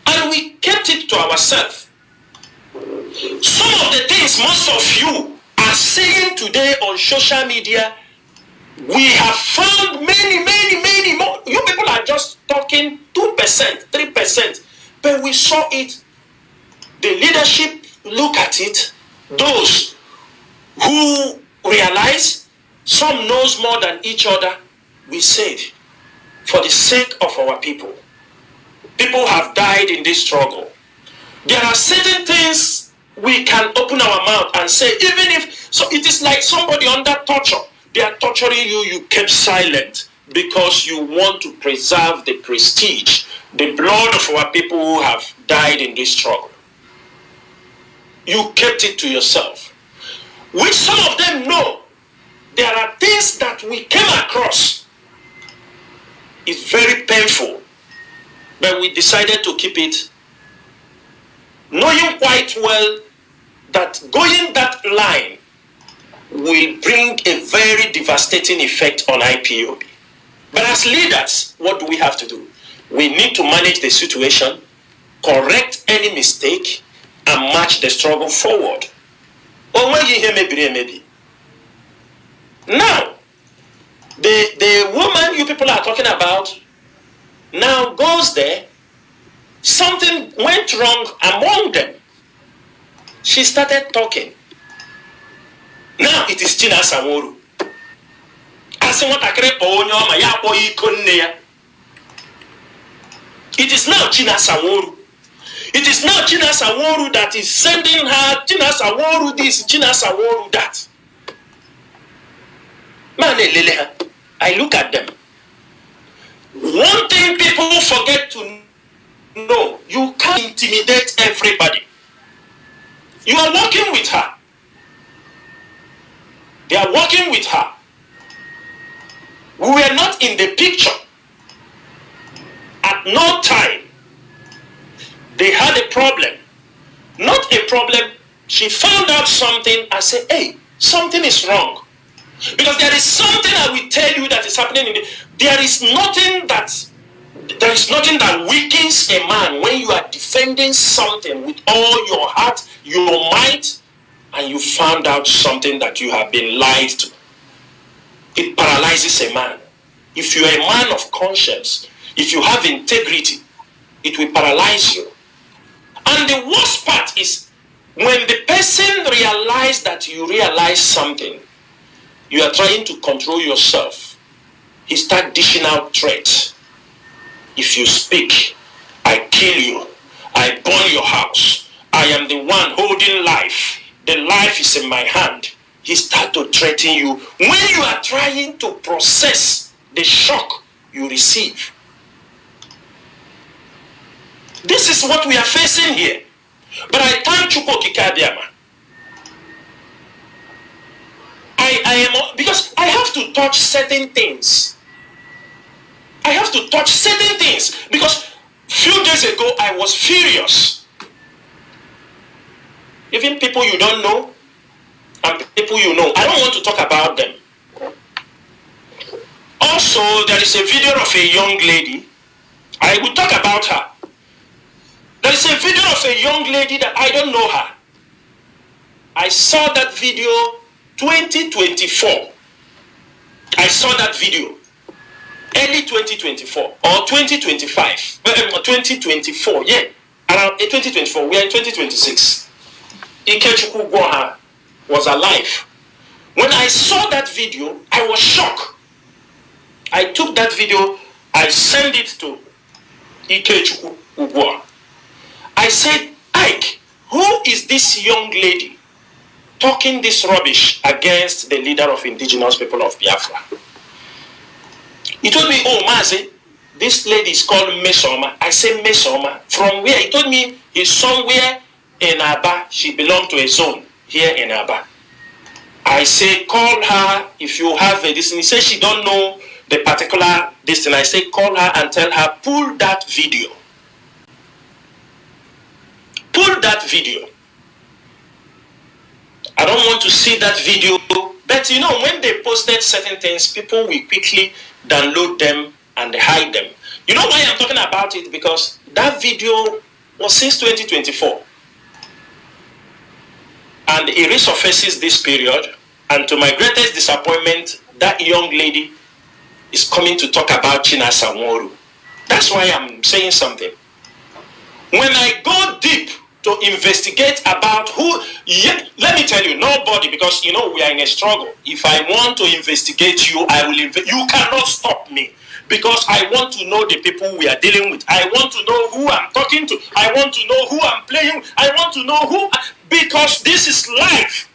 And we kept it to ourselves. Some of the things most of you are saying today on social media, we have found many more. You people are just talking 2%, 3%. But we saw it. The leadership look at it. Those who realize some knows more than each other, we said, for the sake of our people. People have died in this struggle. There are certain things we can open our mouth and say, even if, so it is like somebody under torture. They are torturing you, you kept silent because you want to preserve the prestige, the blood of our people who have died in this struggle. You kept it to yourself. Which some of them know there are things that we came across. It's very painful, but we decided to keep it, knowing quite well that going that line will bring a very devastating effect on IPOB. But as leaders, what do we have to do? We need to manage the situation, correct any mistake, and march the struggle forward. Or when you hear maybe. Now, the woman you people are talking about now goes there. Something went wrong among them. She started talking. Now it is Chinasa Nworu. It is now Chinasa Nworu. It is now Chinasa Nworu that is sending her Chinasa Nworu this, Chinasa Nworu that. I look at them. One thing people forget to know, you can't intimidate everybody. You are working with her. They are working with her. We were not in the picture. At no time, they had a problem. Not a problem she found out something. I said, hey, something is wrong. Because there is something I will tell you that is happening there is nothing that weakens a man when you are defending something with all your heart, your might, and you found out something that you have been lied to. It paralyzes a man. If you are a man of conscience, if you have integrity, it will paralyze you. And the worst part is when the person realizes that you realize something, you are trying to control yourself. He starts dishing out threats. If you speak, I kill you. I burn your house. I am the one holding life. The life is in my hand. He starts to threaten you when you are trying to process the shock you receive. This is what we are facing here. But I thank Chukwu Kikadiama. I am, because I have to touch certain things. I have to touch certain things because a few days ago I was furious. Even people you don't know and people you know, I don't want to talk about them. Also, there is a video of a young lady. I will talk about her. There is a video of a young lady that I don't know her. I saw that video 2024. I saw that video early 2024 or 2025. 2024, yeah. Around 2024, we are in 2026. Ikechukwu Gwoha was alive. When I saw that video, I was shocked. I took that video, I sent it to Ikechukwu Gwoha. I said, Ike, who is this young lady talking this rubbish against the leader of indigenous people of Biafra? He told me, oh, Mazi, this lady is called Mesoma. I said, Mesoma. From where? He told me he's somewhere in Aba. She belonged to a zone here in Aba. I say, call her if you have a this. He said she don't know the particular this. And I say, call her and tell her, pull that video. Pull that video. I don't want to see that video. But you know, when they posted certain things, people will quickly download them and hide them. You know why I'm talking about it? Because that video was since 2024. And it resurfaces this period. And to my greatest disappointment, that young lady is coming to talk about Chinasa Nworu. That's why I'm saying something. When I go deep to investigate about who, yeah, let me tell you, nobody, because you know we are in a struggle. If I want to investigate you, I will you cannot stop me, because I want to know the people we are dealing with. I want to know who I'm talking to. I want to know who I'm playing. I want to know who, because this is life.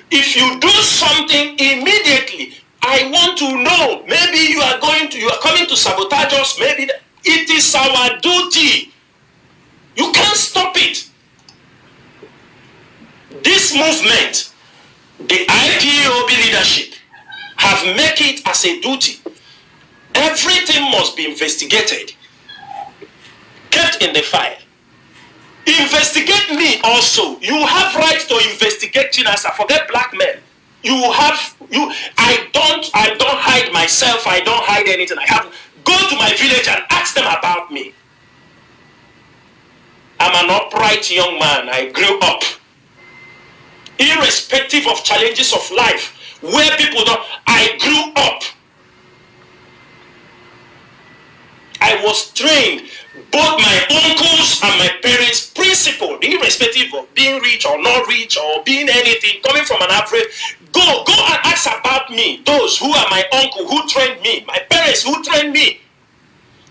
If you do something immediately, I want to know. Maybe you are coming to sabotage us. Maybe it is our duty. You can't stop it. This movement, the IPOB leadership, have made it as a duty. Everything must be investigated, kept in the file. Investigate me also. You have right to investigate Chinasa. Forget black men. I don't hide myself. I don't hide anything. Go to my village and ask them about me. I'm an upright young man. I grew up. Irrespective of challenges of life, where people don't, I grew up. I was trained, both my uncles and my parents, principled, irrespective of being rich or not rich or being anything, coming from an average. Go and ask about me. Those who are my uncle, who trained me, my parents who trained me.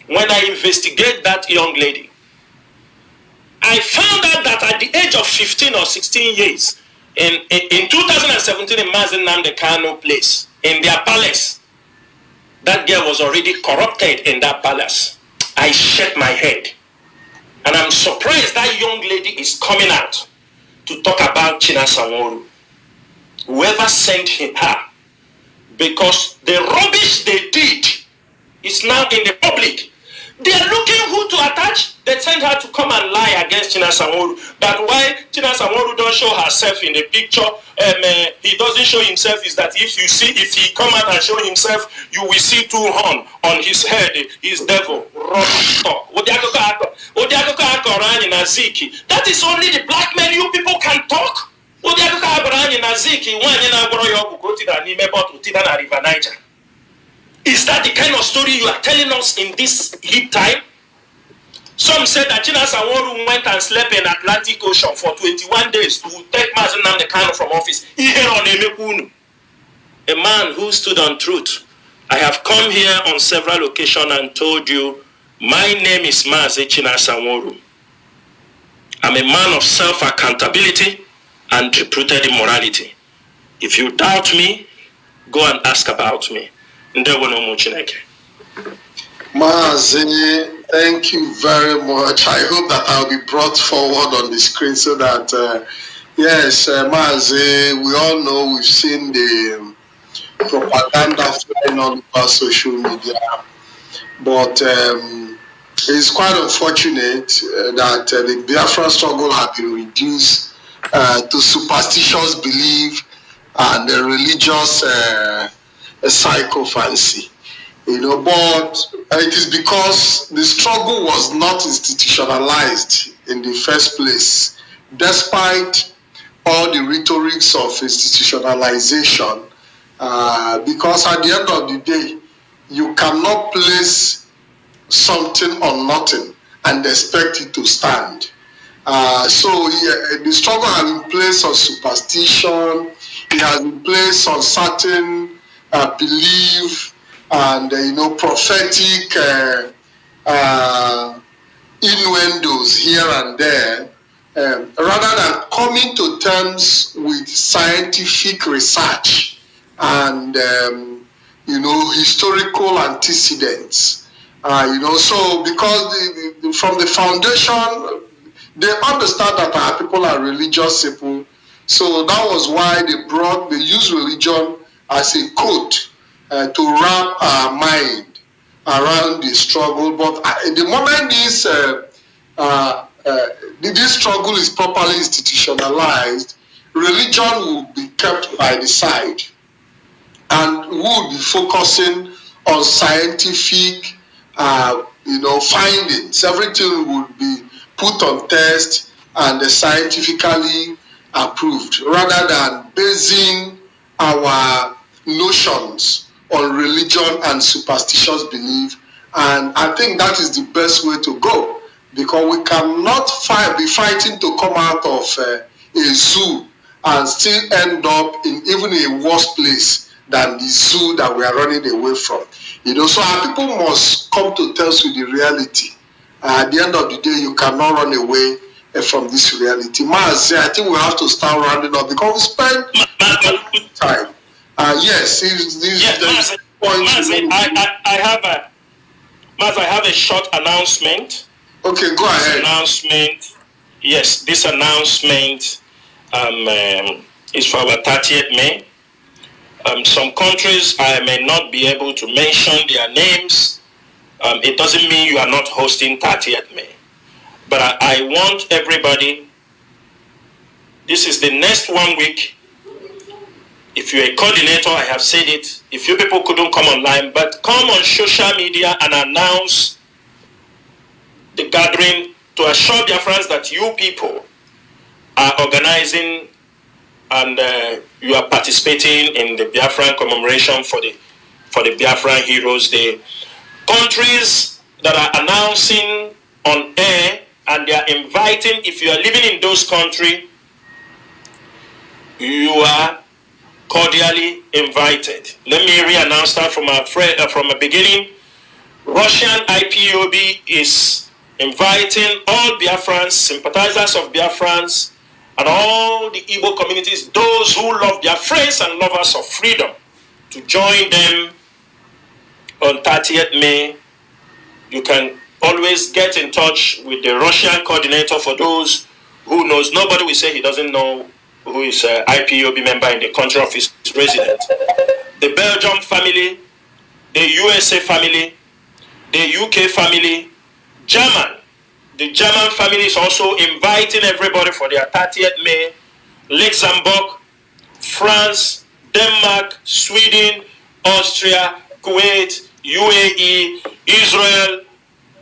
When I investigate that young lady, I found out that at the age of 15 or 16 years, in 2017 in Mazi Nnamdi Kanu place, in their palace, that girl was already corrupted in that palace. I shake my head. And I'm surprised that young lady is coming out to talk about Chinasa Nworu. Whoever sent her, because the rubbish they did is now in the public. They are looking who to attach. They send her to come and lie against Chinasa Nworu. That why Chinasa Nworu don't show herself in the picture, he doesn't show himself, is that if he come out and show himself, you will see two horns on his head, his devil. That is only the black men you people can talk. Is that the kind of story you are telling us in this heat time? Some said that Chinasa Nworu went and slept in Atlantic Ocean for 21 days to take Mazi Nnamdi Kanu from office. A man who stood on truth. I have come here on several occasions and told you, my name is Mazi Chinasa Nworu. I'm a man of self-accountability and deep-rooted immorality. If you doubt me, go and ask about me. Mazi, thank you very much. I hope that I'll be brought forward on the screen so that, yes, Mazi, we all know we've seen the propaganda flying on our social media, but it's quite unfortunate that the Biafra struggle has been reduced to superstitious belief and religious psychophancy. But it is because the struggle was not institutionalized in the first place, despite all the rhetorics of institutionalization, because at the end of the day, you cannot place something on nothing and expect it to stand. So the struggle has been placed on superstition, it has been placed on certain belief, and prophetic innuendos here and there, rather than coming to terms with scientific research and historical antecedents. So because from the foundation, they understand that our people are religious people, so that was why they used religion as a code to wrap our mind around the struggle. But the moment this struggle is properly institutionalized, religion will be kept by the side, and we will be focusing on scientific findings. Everything will be put on test and scientifically approved, rather than basing our notions on religion and superstitious belief. And I think that is the best way to go, because we cannot be fighting to come out of a zoo and still end up in even a worse place than the zoo that we are running away from. So our people must come to terms with the reality. At the end of the day, you cannot run away from this reality. Mazi, I think we have to start rounding up because we spend time. Yes, Mazi, I have a short announcement. Okay, go ahead. This announcement is for our 30th May. Some countries I may not be able to mention their names. It doesn't mean you are not hosting 30th May. But I want everybody, this is the next 1 week. If you're a coordinator, I have said it. If you people couldn't come online, but come on social media and announce the gathering to assure Biafrans that you people are organizing and you are participating in the Biafran commemoration for the Biafran Heroes Day. Countries that are announcing on air and they are inviting, if you are living in those countries, you are cordially invited. Let me re-announce that from a beginning. Russian IPOB is inviting all Biafrans, sympathizers of Biafrans, and all the Igbo communities, those who love Biafrans and lovers of freedom, to join them on 30th May. You can always get in touch with the Russian coordinator. For those who knows, nobody will say he doesn't know who is an IPOB member in the country of his residence. The Belgium family, the USA family, the UK family, German. The German family is also inviting everybody for their 30th May. Luxembourg, France, Denmark, Sweden, Austria, Kuwait, UAE, Israel,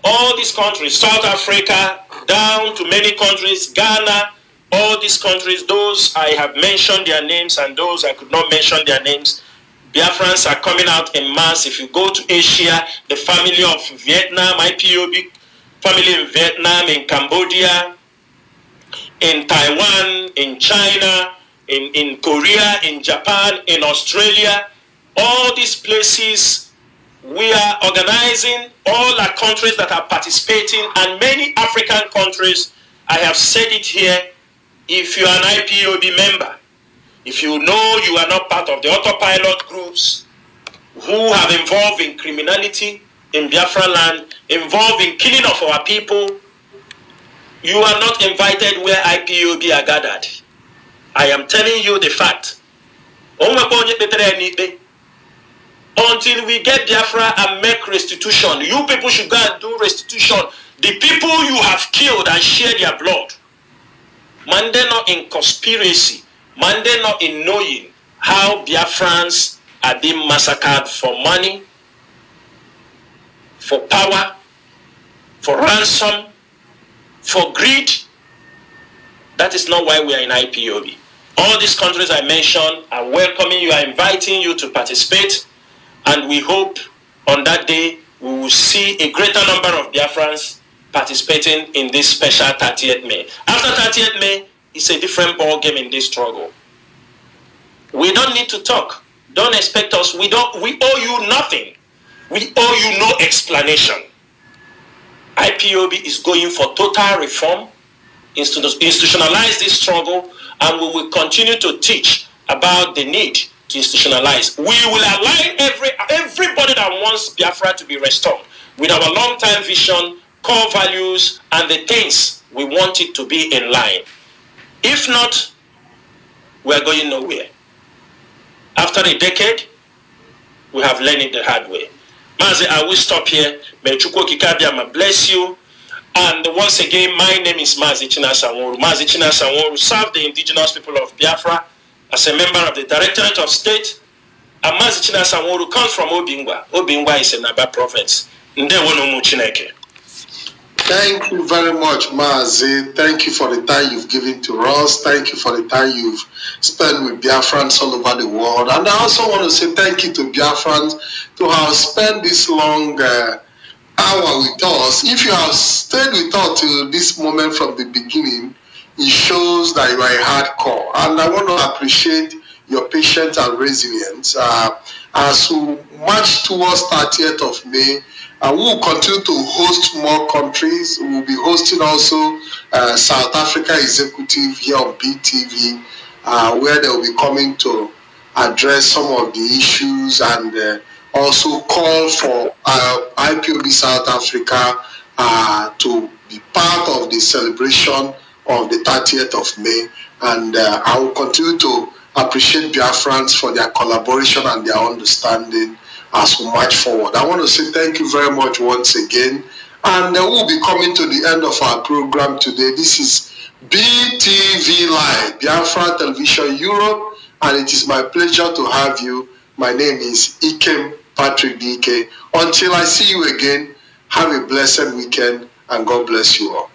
all these countries, South Africa, down to many countries, Ghana, all these countries, those I have mentioned their names and those I could not mention their names. Biafrans are coming out in mass. If you go to Asia, the family of Vietnam, IPOB family in Vietnam, in Cambodia, in Taiwan, in China, in Korea, in Japan, in Australia, all these places, we are organizing, all our countries that are participating, and many African countries. I have said it here, if you are an IPOB member, if you know you are not part of the autopilot groups who have involved in criminality in Biafra land, involved in killing of our people, you are not invited where IPOB are gathered. I am telling you the fact. Until we get Biafra and make restitution, you people should go and do restitution. The people you have killed and shared their blood. Man, they not in conspiracy. Man, they not in knowing how Biafrans are being massacred for money, for power, for ransom, for greed. That is not why we are in IPOB. All these countries I mentioned are welcoming you, are inviting you to participate, and we hope on that day we will see a greater number of Biafrans participating in this special 30th May. After 30th May, it's a different ball game in this struggle. We don't need to talk. Don't expect us. We owe you nothing. We owe you no explanation. IPOB is going for total reform, institutionalize this struggle, and we will continue to teach about the need to institutionalize. We will align everybody that wants Biafra to be restored with our long-term vision, core values, and the things we want it to be in line. If not, we are going nowhere. After a decade, we have learned it the hard way. Mazi, I will stop here. May Chukwu Kikabiyama bless you. And once again, my name is Mazi Nworu. Mazi Nworu served the indigenous people of Biafra as a member of the Directorate of State. And Mazi Nworu comes from Obingwa. Obingwa is a Naba province. Ndewono Chineke. Thank you very much, Mazi. Thank you for the time you've given to us. Thank you for the time you've spent with Biafrans all over the world. And I also want to say thank you to Biafrans to have spent this long hour with us. If you have stayed with us till this moment from the beginning, it shows that you are a hardcore. And I want to appreciate your patience and resilience. As we march towards 30th of May, we will continue to host more countries. We will be hosting also South Africa Executive here on BTV, where they will be coming to address some of the issues and also call for IPOB South Africa to be part of the celebration of the 30th of May. And I will continue to appreciate Biafrans for their collaboration and their understanding as we march forward. I want to say thank you very much once again. And we'll be coming to the end of our program today. This is BTV Live, Biafra Television Europe, and it is my pleasure to have you. My name is Ikem Patrick DK. Until I see you again, have a blessed weekend, and God bless you all.